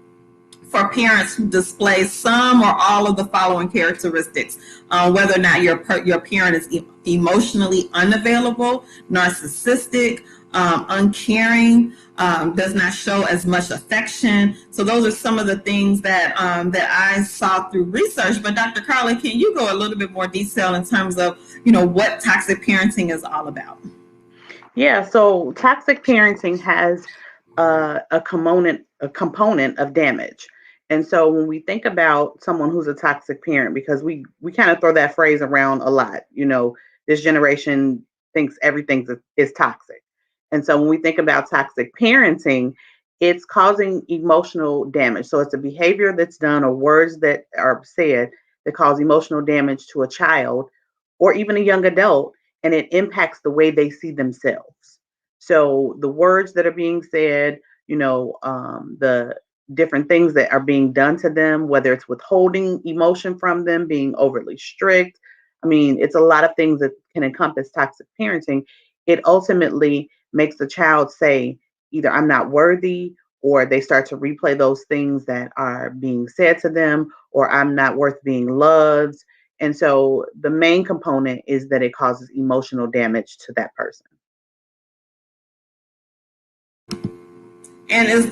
for parents who display some or all of the following characteristics, whether or not your parent is emotionally unavailable, narcissistic, uncaring, does not show as much affection. So those are some of the things that I saw through research. But Dr. Carla, can you go a little bit more detail in terms of what toxic parenting is all about? Yeah, so toxic parenting has a component of damage. And so when we think about someone who's a toxic parent, because we kind of throw that phrase around a lot, this generation thinks everything is toxic. And so when we think about toxic parenting, it's causing emotional damage. So it's a behavior that's done or words that are said that cause emotional damage to a child or even a young adult, and it impacts the way they see themselves. So the words that are being said, the different things that are being done to them, whether it's withholding emotion from them, being overly strict. I mean, it's a lot of things that can encompass toxic parenting. It ultimately makes the child say either I'm not worthy, or they start to replay those things that are being said to them, or I'm not worth being loved. And so the main component is that it causes emotional damage to that person. And is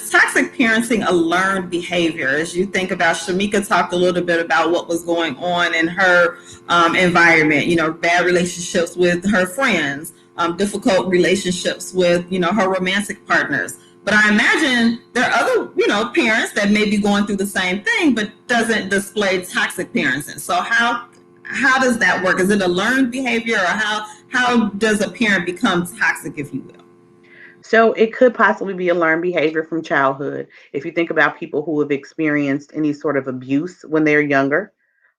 toxic parenting a learned behavior? As you think about, Schemeka talked a little bit about what was going on in her environment, bad relationships with her friends, difficult relationships with, her romantic partners. But I imagine there are other, parents that may be going through the same thing, but doesn't display toxic parenting. So how does that work? Is it a learned behavior, or how does a parent become toxic, if you will? So it could possibly be a learned behavior from childhood. If you think about people who have experienced any sort of abuse when they're younger,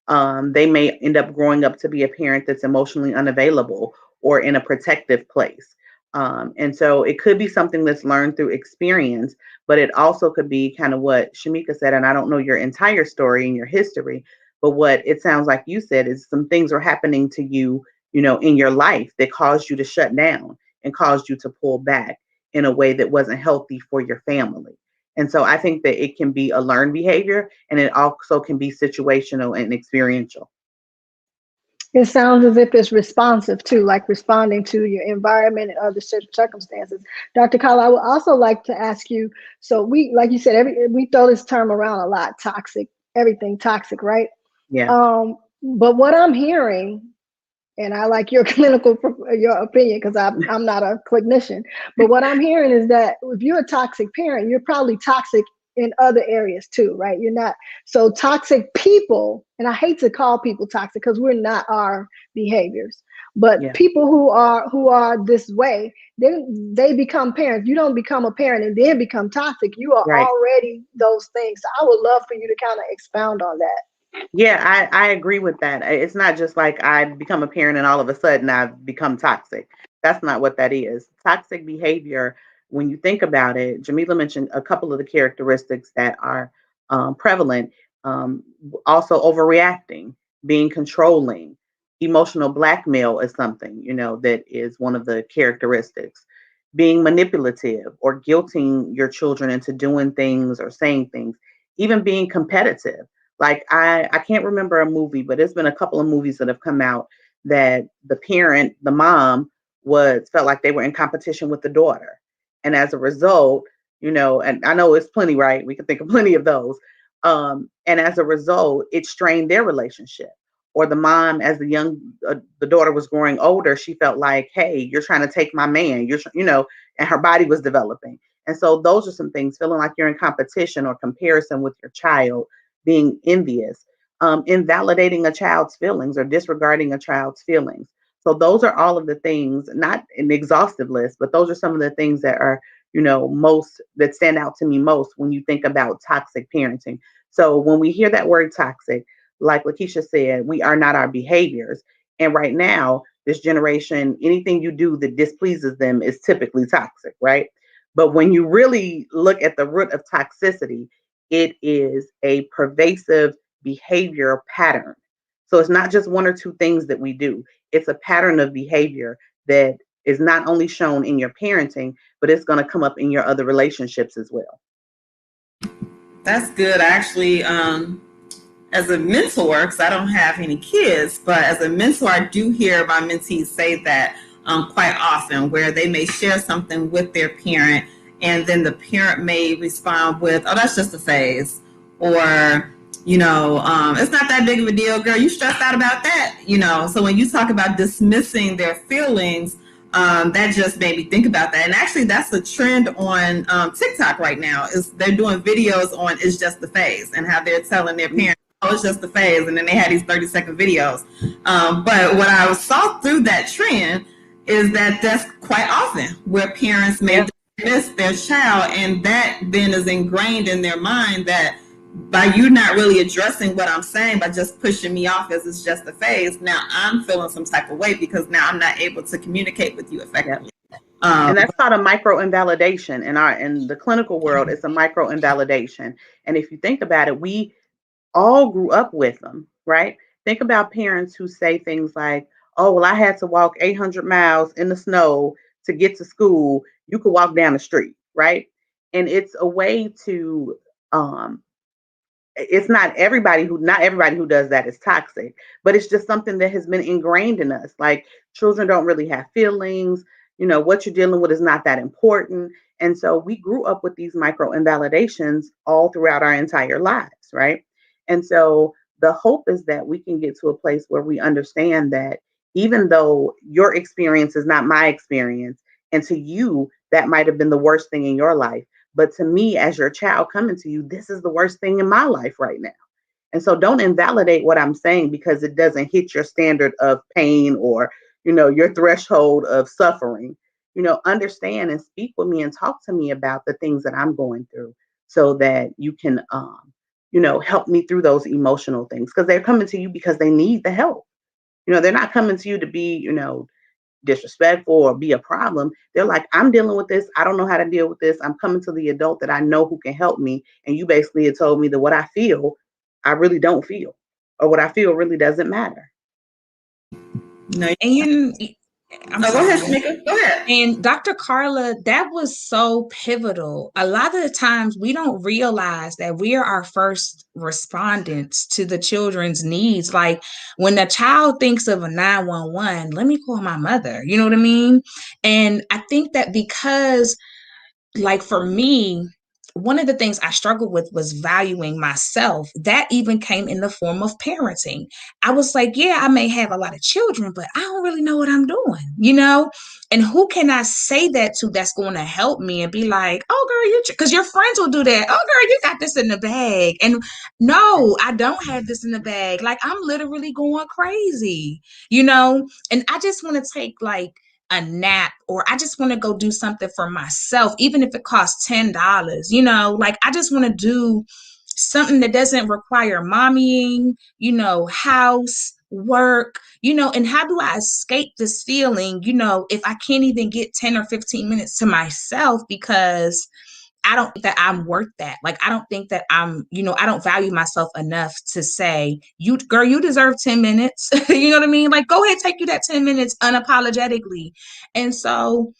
they may end up growing up to be a parent that's emotionally unavailable or in a protective place. And so it could be something that's learned through experience, but it also could be kind of what Schemeka said. And I don't know your entire story and your history, but what it sounds like you said is some things are happening to you, in your life that caused you to shut down and caused you to pull back in a way that wasn't healthy for your family. And so I think that it can be a learned behavior, and it also can be situational and experiential. It sounds as if it's responsive too, like responding to your environment and other circumstances. Dr. Kala, I would also like to ask you, so we, like you said, we throw this term around a lot, toxic, everything toxic, right? Yeah. But what I'm hearing and I like your your opinion, because I'm not a clinician. But what I'm hearing is that if you're a toxic parent, you're probably toxic in other areas too, right? You're not so toxic people, and I hate to call people toxic because we're not our behaviors, but Yeah. people who are this way, they become parents. You don't become a parent and then become toxic. You are Right. already those things. So I would love for you to kind of expound on that. Yeah, I agree with that. It's not just like I become a parent and all of a sudden I've become toxic. That's not what that is. Toxic behavior, when you think about it, Jamila mentioned a couple of the characteristics that are prevalent. Um, Also, overreacting, being controlling, emotional blackmail is something, that is one of the characteristics. Being manipulative or guilting your children into doing things or saying things, even being competitive. Like I can't remember a movie, but there's been a couple of movies that have come out that the mom was felt like they were in competition with the daughter. And as a result, and I know it's plenty, right? We can think of plenty of those. And as a result, it strained their relationship. Or the mom, as the daughter was growing older, she felt like, hey, you're trying to take my man. And her body was developing. And so those are some things, feeling like you're in competition or comparison with your child, being envious, invalidating a child's feelings or disregarding a child's feelings. So those are all of the things, not an exhaustive list, but those are some of the things that are, most that stand out to me most when you think about toxic parenting. So when we hear that word toxic, like Lakeisha said, we are not our behaviors. And right now, this generation, anything you do that displeases them is typically toxic, right? But when you really look at the root of toxicity, it is a pervasive behavior pattern. So it's not just one or two things that we do, it's a pattern of behavior that is not only shown in your parenting, but it's going to come up in your other relationships as well. That's good. Actually, as a mentor, because I don't have any kids, but as a mentor, I do hear my mentees say that quite often, where they may share something with their parent, and then the parent may respond with, "Oh, that's just a phase," or it's not that big of a deal, girl. You stressed out about that, So when you talk about dismissing their feelings, that just made me think about that. And actually, that's the trend on TikTok right now. Is they're doing videos on "It's just the phase" and how they're telling their parents, "Oh, it's just the phase," and then they had these 30-second videos. But what I saw through that trend is that that's quite often where parents may dismiss their child, and that then is ingrained in their mind that by you not really addressing what I'm saying, by just pushing me off as it's just a phase, now I'm feeling some type of way because now I'm not able to communicate with you effectively. And that's called a micro invalidation in the clinical world. It's a micro invalidation. And if you think about it, we all grew up with them, right? Think about parents who say things like, "Oh, well, I had to walk 800 miles in the snow to get to school. You could walk down the street," right? And it's a way to um, it's not everybody who does that is toxic, but it's just something that has been ingrained in us. Like, children don't really have feelings. What you're dealing with is not that important. And so we grew up with these micro invalidations all throughout our entire lives, right? And so the hope is that we can get to a place where we understand that even though your experience is not my experience, and to you that might have been the worst thing in your life, but to me, as your child coming to you, this is the worst thing in my life right now. And so don't invalidate what I'm saying because it doesn't hit your standard of pain or, your threshold of suffering. Understand and speak with me and talk to me about the things that I'm going through so that you can, help me through those emotional things, because they're coming to you because they need the help. They're not coming to you to be, disrespectful or be a problem. They're like, "I'm dealing with this. I don't know how to deal with this. I'm coming to the adult that I know who can help me. And you basically have told me that what I feel, I really don't feel, or what I feel really doesn't matter." No, And I'm go ahead, sorry. Schemeka. Go ahead. And Dr. Carla, that was so pivotal. A lot of the times we don't realize that we are our first respondents to the children's needs. Like, when the child thinks of a 911, let me call my mother. You know what I mean? And I think that because, like, for me, one of the things I struggled with was valuing myself. That even came in the form of parenting. I was like, yeah, I may have a lot of children, but I don't really know what I'm doing, you know? And who can I say that to that's going to help me and be like, oh, girl, because your friends will do that. Oh, girl, you got this in the bag. And no, I don't have this in the bag. Like, I'm literally going crazy, you know? And I just want to take like a nap, or I just want to go do something for myself, even if it costs $10, you know, like I just want to do something that doesn't require mommying, you know, house, work, you know, and how do I escape this feeling, you know, if I can't even get 10 or 15 minutes to myself because I don't think that I'm worth that. Like, I don't think that I'm, you know, I don't value myself enough to say, you, girl, you deserve 10 minutes. You know what I mean? Like, go ahead, take you that 10 minutes unapologetically. And so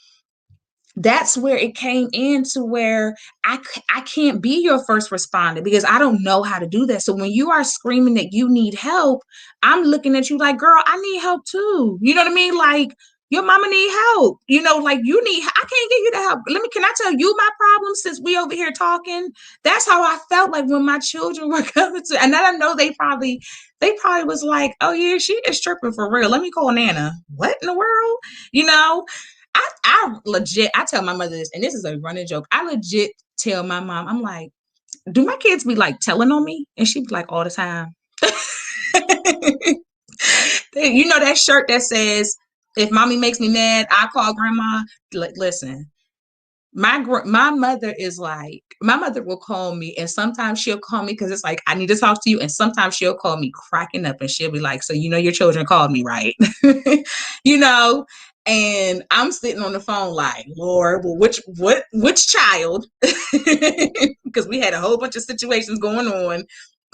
that's where it came into where I can't be your first responder because I don't know how to do that. So when you are screaming that you need help, I'm looking at you like, girl, I need help too. You know what I mean? Like, your mama need help. You know, like I can't get you the help. Can I tell you my problem since we over here talking? That's how I felt like when my children were coming to, and then I know they probably was like, oh yeah, she is tripping for real. Let me call Nana. What in the world? You know? I legit, I tell my mother this, and this is a running joke. I legit tell my mom, I'm like, do my kids be like telling on me? And she be like, all the time. You know that shirt that says, if mommy makes me mad, I call grandma. Like, listen, my mother is like, my mother will call me, and sometimes she'll call me because it's like, I need to talk to you, and sometimes she'll call me cracking up, and she'll be like, so you know your children called me, right? You know, and I'm sitting on the phone like, Lord, well, which child? Because we had a whole bunch of situations going on,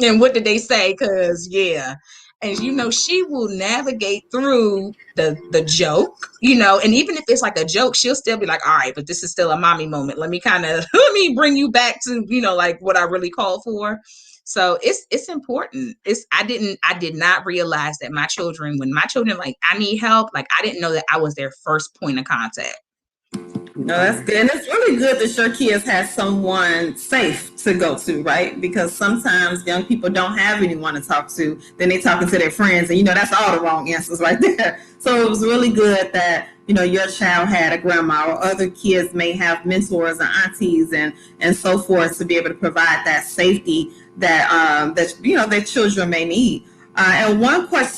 and what did they say? Because yeah, and you know, she will navigate through the joke, you know, and even if it's like a joke, she'll still be like, all right, but this is still a mommy moment. Let me kind of let me bring you back to, you know, like what I really called for. So it's important. I did not realize that when my children like, I need help, like I didn't know that I was their first point of contact. No, that's good. And it's really good that your kids have someone safe to go to, right? Because sometimes young people don't have anyone to talk to. Then they talking to their friends, and you know that's all the wrong answers right there. So it was really good that, you know, your child had a grandma, or other kids may have mentors and aunties and so forth to be able to provide that safety that you know their children may need. And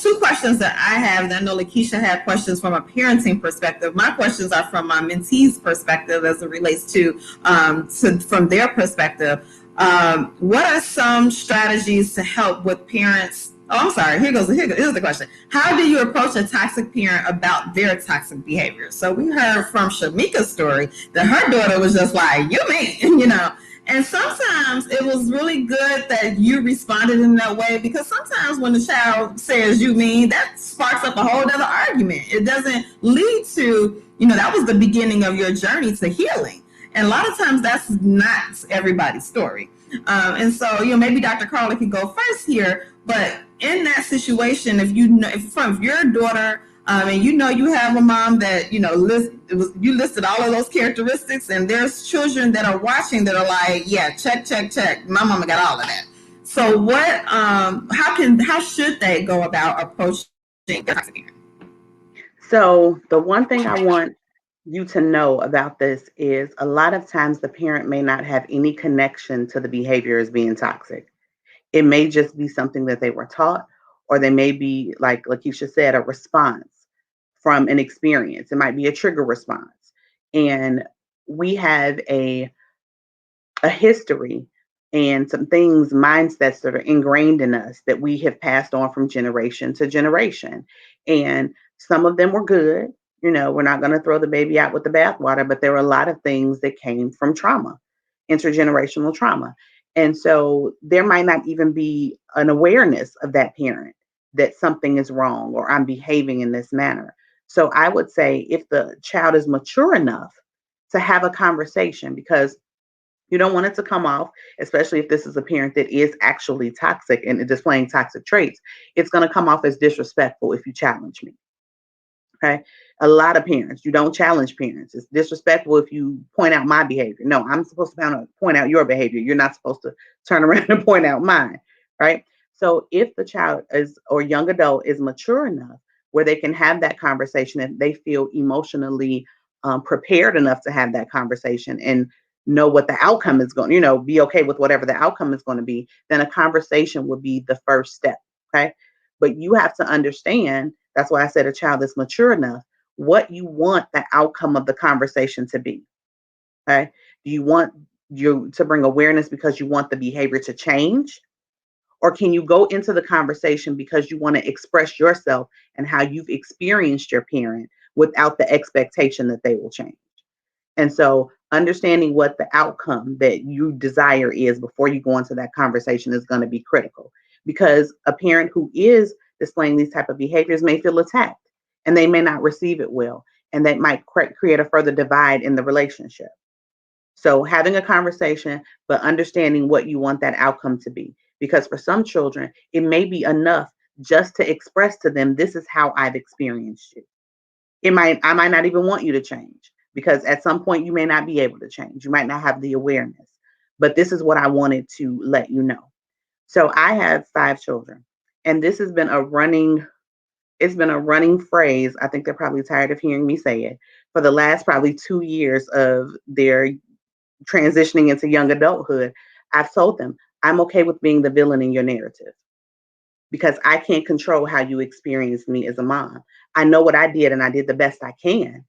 two questions that I have, and I know Lakeisha had questions from a parenting perspective. My questions are from my mentees' perspective as it relates to from their perspective. What are some strategies to help with parents? Oh, I'm sorry. Here's the question. How do you approach a toxic parent about their toxic behavior? So we heard from Schemeka's story that her daughter was just like, you mean, you know. And sometimes it was really good that you responded in that way, because sometimes when the child says you mean, that sparks up a whole other argument. It doesn't lead to, you know, that was the beginning of your journey to healing. And a lot of times that's not everybody's story. And so, you know, maybe Dr. Carla could go first here, but in that situation, if you know, if your daughter, and you know you have a mom that, you know, you listed all of those characteristics, and there's children that are watching that are like, yeah, check, my mama got all of that. So what, how should they go about approaching their toxic parent? So the one thing I want you to know about this is a lot of times the parent may not have any connection to the behavior as being toxic. It may just be something that they were taught, or they may be, like Lakeisha said, a response from an experience. It might be a trigger response. And we have a history and some things, mindsets that are ingrained in us that we have passed on from generation to generation. And some of them were good. You know, we're not going to throw the baby out with the bathwater, but there were a lot of things that came from trauma, intergenerational trauma. And so there might not even be an awareness of that parent that something is wrong or I'm behaving in this manner. So I would say if the child is mature enough to have a conversation, because you don't want it to come off, especially if this is a parent that is actually toxic and displaying toxic traits, it's going to come off as disrespectful if you challenge me. Okay. A lot of parents, you don't challenge parents. It's disrespectful if you point out my behavior. No, I'm supposed to point out your behavior. You're not supposed to turn around and point out mine. Right. So if the child is or young adult is mature enough where they can have that conversation and they feel emotionally prepared enough to have that conversation and know what the outcome is going, be okay with whatever the outcome is going to be, then a conversation would be the first step. Okay. But you have to understand, that's why I said a child is mature enough, what you want the outcome of the conversation to be. Okay. Do you want you to bring awareness because you want the behavior to change? Or can you go into the conversation because you want to express yourself and how you've experienced your parent without the expectation that they will change? And so understanding what the outcome that you desire is before you go into that conversation is going to be critical, because a parent who is displaying these type of behaviors may feel attacked and they may not receive it well, and that might create a further divide in the relationship. So having a conversation, but understanding what you want that outcome to be, because for some children it may be enough just to express to them, this is how I've experienced you. I might not even want you to change, because at some point you may not be able to change. You might not have the awareness. But this is what I wanted to let you know. So I have 5 children, and this has been a running it's been a running phrase. I think they're probably tired of hearing me say it for the last probably 2 years of their transitioning into young adulthood. I've told them, I'm okay with being the villain in your narrative because I can't control how you experience me as a mom. I know what I did and I did the best I can,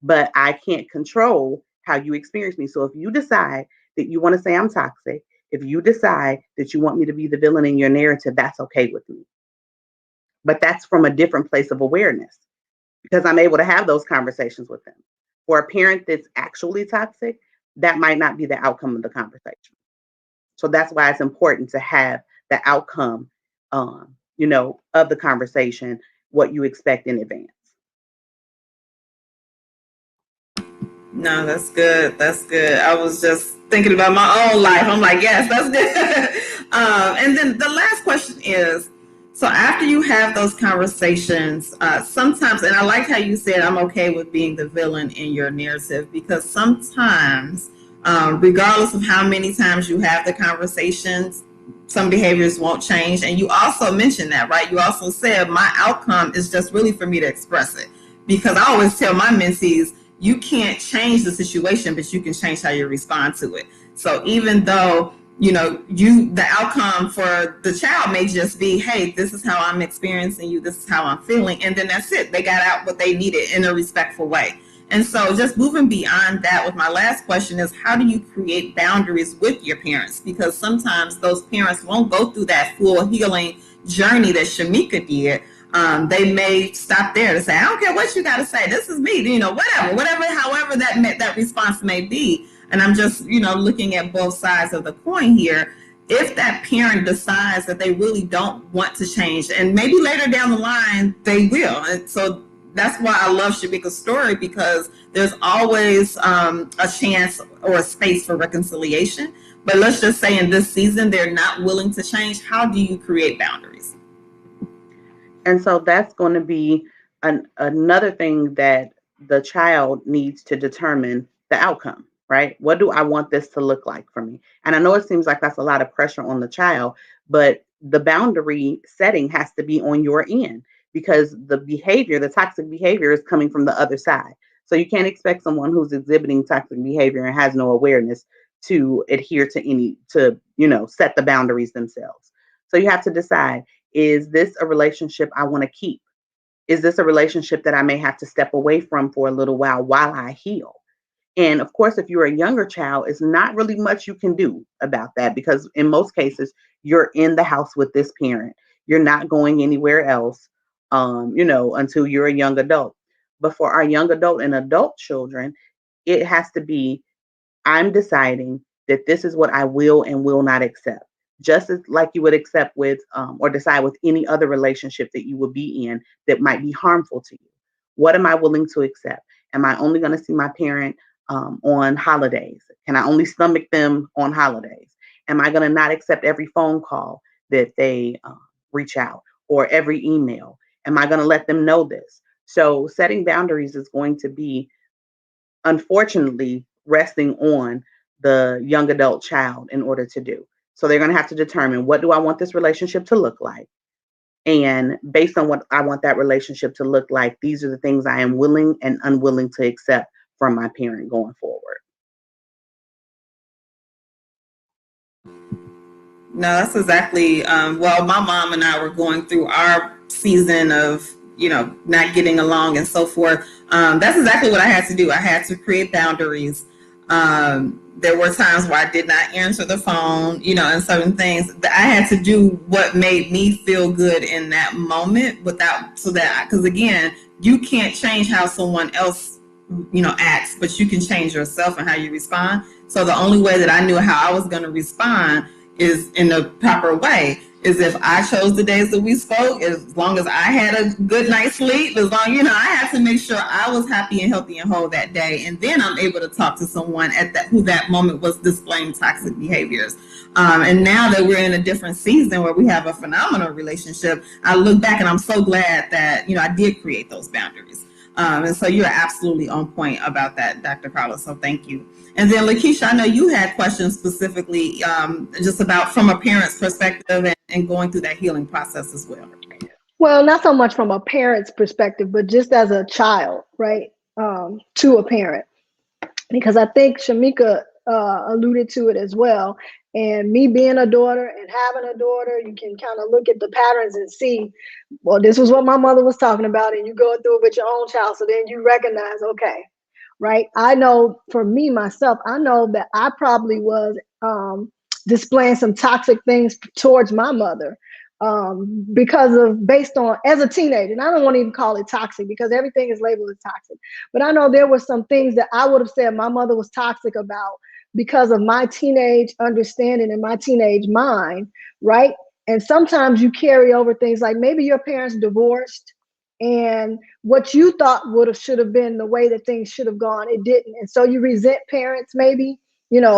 but I can't control how you experience me. So if you decide that you want to say I'm toxic, if you decide that you want me to be the villain in your narrative, that's okay with me. But that's from a different place of awareness because I'm able to have those conversations with them. For a parent that's actually toxic, that might not be the outcome of the conversation. So that's why it's important to have the outcome, of the conversation, what you expect in advance. No, that's good. That's good. I was just thinking about my own life. I'm like, yes, that's good. And then the last question is, so after you have those conversations, sometimes, and I like how you said, I'm okay with being the villain in your narrative, because sometimes, regardless of how many times you have the conversations, some behaviors won't change. And you also mentioned that, right? You also said my outcome is just really for me to express it. Because I always tell my mentees, you can't change the situation, but you can change how you respond to it. So even though, the outcome for the child may just be, hey, this is how I'm experiencing you, this is how I'm feeling, and then that's it. They got out what they needed in a respectful way. And so just moving beyond that, with my last question is, how do you create boundaries with your parents? Because sometimes those parents won't go through that full healing journey that Schemeka did. They may stop there to say, I don't care what you got to say. This is me, whatever, however that response may be. And I'm just, looking at both sides of the coin here. If that parent decides that they really don't want to change, and maybe later down the line they will. And so that's why I love Schemeka's story, because there's always a chance or a space for reconciliation. But let's just say in this season they're not willing to change. How do you create boundaries? And so that's going to be another thing that the child needs to determine the outcome, right? What do I want this to look like for me? And I know it seems like that's a lot of pressure on the child, but the boundary setting has to be on your end, because the toxic behavior is coming from the other side. So you can't expect someone who's exhibiting toxic behavior and has no awareness to adhere to set the boundaries themselves. So you have to decide, is this a relationship I want to keep? Is this a relationship that I may have to step away from for a little while I heal? And of course, if you're a younger child, it's not really much you can do about that, because in most cases, you're in the house with this parent. You're not going anywhere else, until you're a young adult. But for our young adult and adult children, it has to be, I'm deciding that this is what I will and will not accept. Just as like you would accept with or decide with any other relationship that you would be in that might be harmful to you. What am I willing to accept? Am I only going to see my parent on holidays? Can I only stomach them on holidays? Am I going to not accept every phone call that they reach out, or every email? Am I going to let them know this? So setting boundaries is going to be, unfortunately, resting on the young adult child in order to do. So they're going to have to determine, what do I want this relationship to look like? And based on what I want that relationship to look like, these are the things I am willing and unwilling to accept from my parent going forward. No, that's exactly. Well, my mom and I were going through our season of, not getting along and so forth. That's exactly what I had to do. I had to create boundaries. There were times where I did not answer the phone, and certain things. I had to do what made me feel good in that moment because again, you can't change how someone else, acts, but you can change yourself and how you respond. So the only way that I knew how I was going to respond is in the proper way, is if I chose the days that we spoke, as long as I had a good night's sleep, as long, I had to make sure I was happy and healthy and whole that day. And then I'm able to talk to someone who that moment was displaying toxic behaviors. And now that we're in a different season where we have a phenomenal relationship, I look back and I'm so glad that, I did create those boundaries. And so you're absolutely on point about that, Dr. Carla. So thank you. And then Lakeisha, I know you had questions specifically just about from a parent's perspective and going through that healing process as well. Well, not so much from a parent's perspective, but just as a child, right? To a parent, because I think Schemeka alluded to it as well. And me being a daughter and having a daughter, you can kind of look at the patterns and see, well, this was what my mother was talking about, and you go through it with your own child. So then you recognize, okay, right? I know for me, myself, I know that I probably was displaying some toxic things towards my mother because of based on as a teenager. And I don't want to even call it toxic because everything is labeled as toxic. But I know there were some things that I would have said my mother was toxic about because of my teenage understanding and my teenage mind, right? And sometimes you carry over things like maybe your parents divorced and what you thought should have been the way that things should have gone, it didn't. And so you resent parents maybe,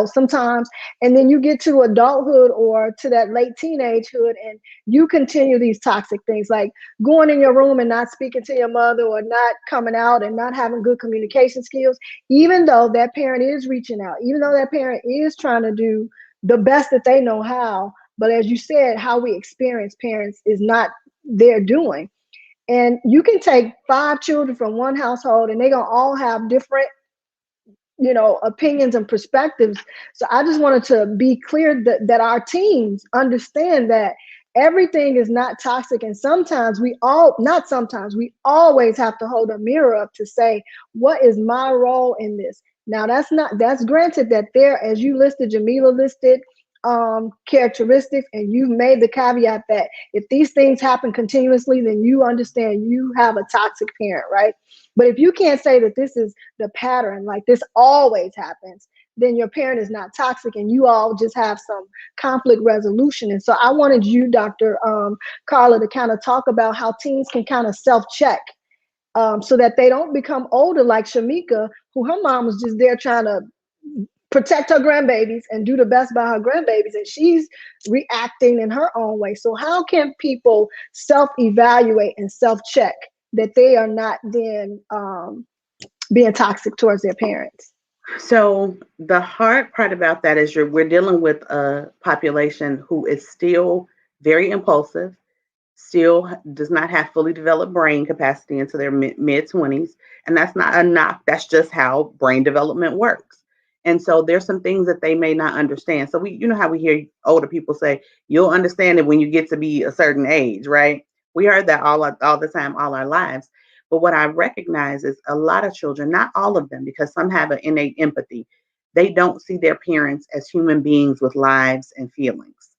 sometimes. And then you get to adulthood or to that late teenagehood and you continue these toxic things like going in your room and not speaking to your mother or not coming out and not having good communication skills, even though that parent is reaching out, even though that parent is trying to do the best that they know how. But as you said, how we experience parents is not their doing. And you can take 5 children from one household and they're going to all have different, opinions and perspectives. So I just wanted to be clear that our teens understand that everything is not toxic. And sometimes not sometimes, we always have to hold a mirror up to say, what is my role in this? Now that's granted that there, as you listed, Jamila listed characteristics, and you've made the caveat that if these things happen continuously, then you understand you have a toxic parent, right? But if you can't say that this is the pattern, like this always happens, then your parent is not toxic and you all just have some conflict resolution. And so I wanted you, Dr. Carla, to kind of talk about how teens can kind of self-check so that they don't become older like Schemeka, who her mom was just there trying to protect her grandbabies and do the best by her grandbabies, and she's reacting in her own way. So how can people self-evaluate and self-check that they are not then being toxic towards their parents? So the hard part about that is we're dealing with a population who is still very impulsive, still does not have fully developed brain capacity into their mid 20s. And that's not a knock. That's just how brain development works. And so there's some things that they may not understand. So you know how we hear older people say, you'll understand it when you get to be a certain age, right? We heard that all the time, all our lives. But what I recognize is a lot of children, not all of them, because some have an innate empathy. They don't see their parents as human beings with lives and feelings.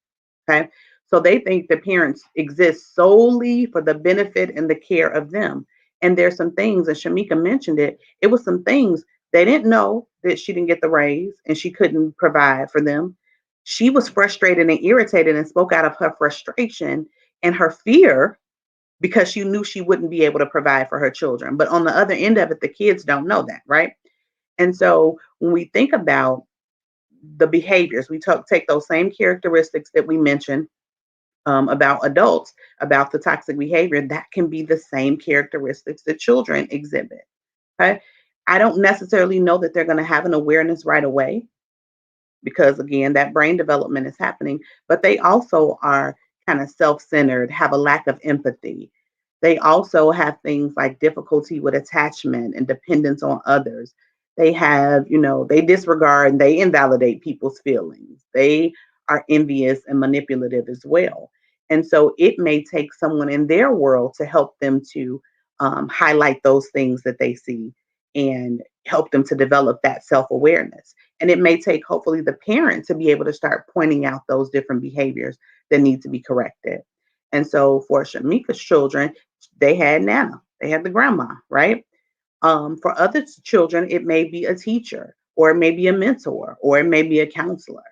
Okay. So they think the parents exist solely for the benefit and the care of them. And there's some things, and Schemeka mentioned it, it was some things they didn't know that she didn't get the raise and she couldn't provide for them. She was frustrated and irritated and spoke out of her frustration and her fear because she knew she wouldn't be able to provide for her children. But on the other end of it, the kids don't know that, right? And so when we think about the behaviors, we take those same characteristics that we mentioned about adults, about the toxic behavior, that can be the same characteristics that children exhibit. Okay. I don't necessarily know that they're going to have an awareness right away, because again, that brain development is happening, but they also are kind of self-centered, have a lack of empathy. They also have things like difficulty with attachment and dependence on others. They have, they disregard and they invalidate people's feelings. They are envious and manipulative as well. And so it may take someone in their world to help them to highlight those things that they see and help them to develop that self-awareness. And it may take, hopefully, the parent to be able to start pointing out those different behaviors that need to be corrected. And so for Schemeka's children, they had Nana, they had the grandma, right? For other children, it may be a teacher, or it may be a mentor, or it may be a counselor.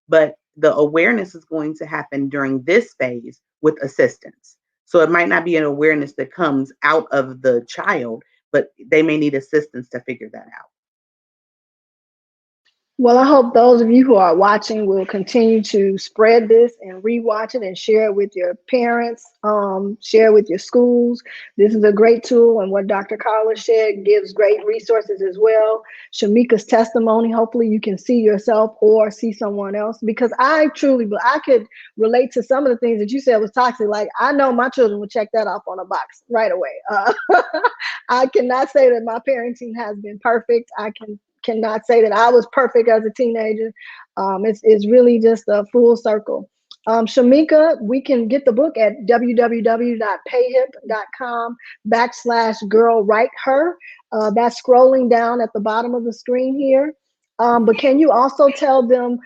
But the awareness is going to happen during this phase with assistance. So it might not be an awareness that comes out of the child, but they may need assistance to figure that out. Well, I hope those of you who are watching will continue to spread this and rewatch it and share it with your parents, share it with your schools. This is a great tool, and what Dr. Carla shared gives great resources as well. Schemeka's testimony, hopefully you can see yourself or see someone else, because I could relate to some of the things that you said was toxic. Like, I know my children would check that off on a box right away. I cannot say that my parenting has been perfect. I cannot say that I was perfect as a teenager. It's really just a full circle. Schemeka, we can get the book at www.payhip.com/girl write her. That's scrolling down at the bottom of the screen here. But can you also tell them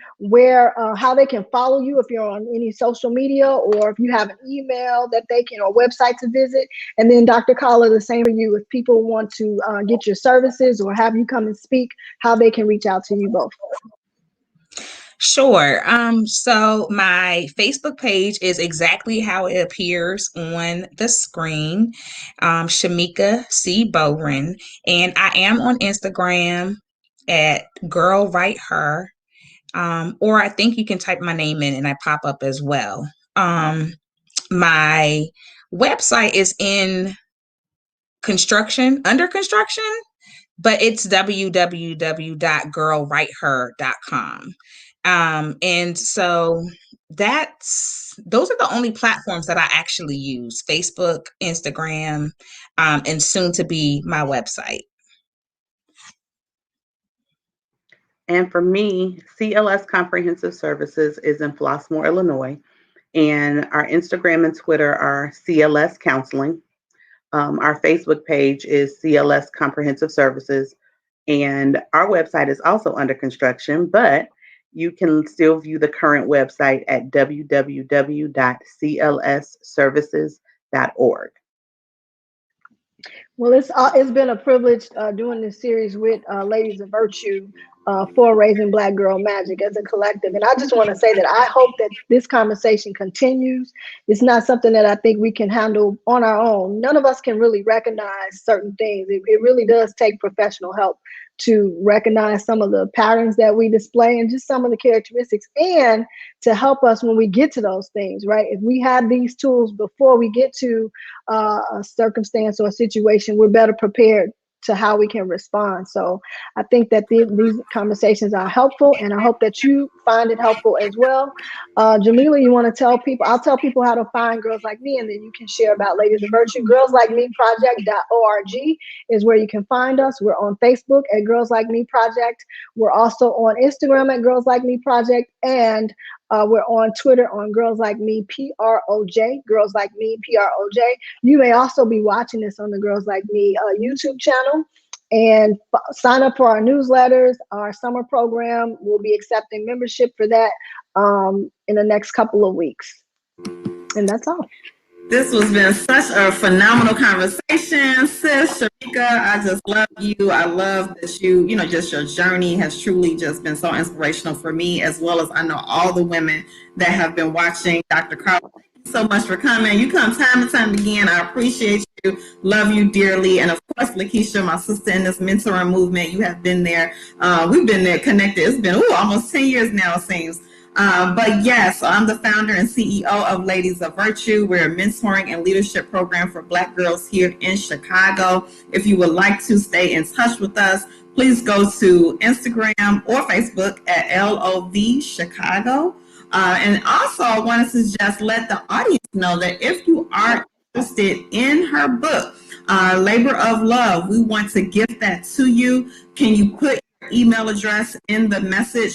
how they can follow you if you're on any social media, or if you have an email that they can, or website to visit? And then Dr. Carla, the same for you. If people want to get your services or have you come and speak, how they can reach out to you both. Sure. So my Facebook page is exactly how it appears on the screen, Schemeka C. Bowlin. And I am on Instagram at Girl Write Her. Or I think you can type my name in and I pop up as well. My website is under construction, but it's www.girlwriteher.com. And so those are the only platforms that I actually use: Facebook, Instagram, and soon to be my website. And for me, CLS Comprehensive Services is in Flossmoor, Illinois. And our Instagram and Twitter are CLS Counseling. Our Facebook page is CLS Comprehensive Services. And our website is also under construction, but you can still view the current website at www.clsservices.org. Well, it's been a privilege doing this series with Ladies of Virtue for Raising Black Girl Magic as a collective. And I just want to say that I hope that this conversation continues. It's not something that I think we can handle on our own. None of us can really recognize certain things. It really does take professional help to recognize some of the patterns that we display and just some of the characteristics, and to help us when we get to those things, right? If we have these tools before we get to a circumstance or a situation, we're better prepared to how we can respond. So I think that these conversations are helpful, and I hope that you find it helpful as well. Jamila, you want to tell people? I'll tell people how to find Girls Like Me, and then you can share about Ladies of Virtue. girlslikmeproject.org is where you can find us. We're on Facebook at Girls Like Me Project. We're also on Instagram at Girls Like Me Project, and we're on Twitter on Girls Like Me PROJ, Girls Like Me PROJ. You may also be watching this on the Girls Like Me YouTube channel, and sign up for our newsletters. Our summer program, we'll be accepting membership for that in the next couple of weeks. And that's all. This has been such a phenomenal conversation, sis. Schemeka, I just love you. I love that just your journey has truly just been so inspirational for me, as well as I know all the women that have been watching. Dr. Carla, thank you so much for coming. You come time and time again. I appreciate you. Love you dearly. And of course, Lakeisha, my sister in this mentoring movement, you have been there. We've been there connected. It's been almost 10 years now, it seems. But yes, so I'm the founder and CEO of Ladies of Virtue. We're a mentoring and leadership program for Black girls here in Chicago. If you would like to stay in touch with us, please go to Instagram or Facebook at LOV Chicago. And also, I wanted to just let the audience know that if you are interested in her book, Labor of Love, we want to gift that to you. Can you put your email address in the message?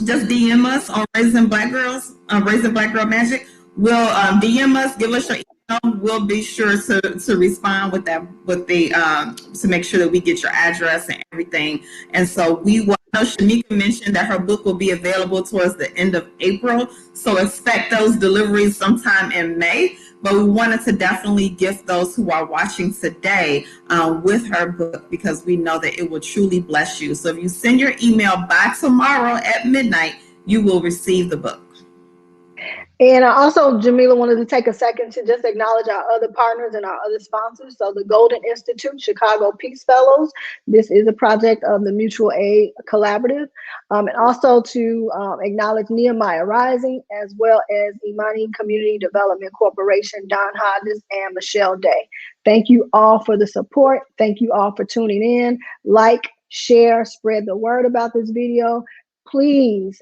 Just DM us on Raising Black Girls, Raising Black Girl Magic. We'll DM us, give us your email. We'll be sure to respond with that, with the to make sure that we get your address and everything. And so we will. I know Schemeka mentioned that her book will be available towards the end of April. So expect those deliveries sometime in May. But we wanted to definitely gift those who are watching today with her book, because we know that it will truly bless you. So if you send your email by tomorrow at midnight, you will receive the book. And I also, Jamila, wanted to take a second to just acknowledge our other partners and our other sponsors. So the Golden Institute, Chicago Peace Fellows. This is a project of the Mutual Aid Collaborative. And also to acknowledge Nehemiah Rising, as well as Imani Community Development Corporation, Don Hodges and Michelle Day. Thank you all for the support. Thank you all for tuning in. Like, share, spread the word about this video. Please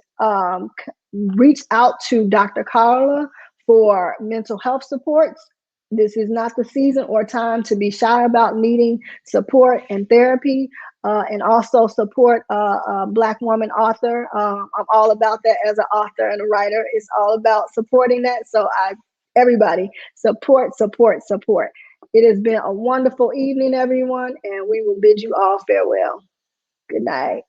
reach out to Dr. Carla for mental health supports. This is not the season or time to be shy about needing support and therapy, and also support a Black woman author. I'm all about that as an author and a writer. It's all about supporting that. So everybody, support, support, support. It has been a wonderful evening, everyone, and we will bid you all farewell. Good night.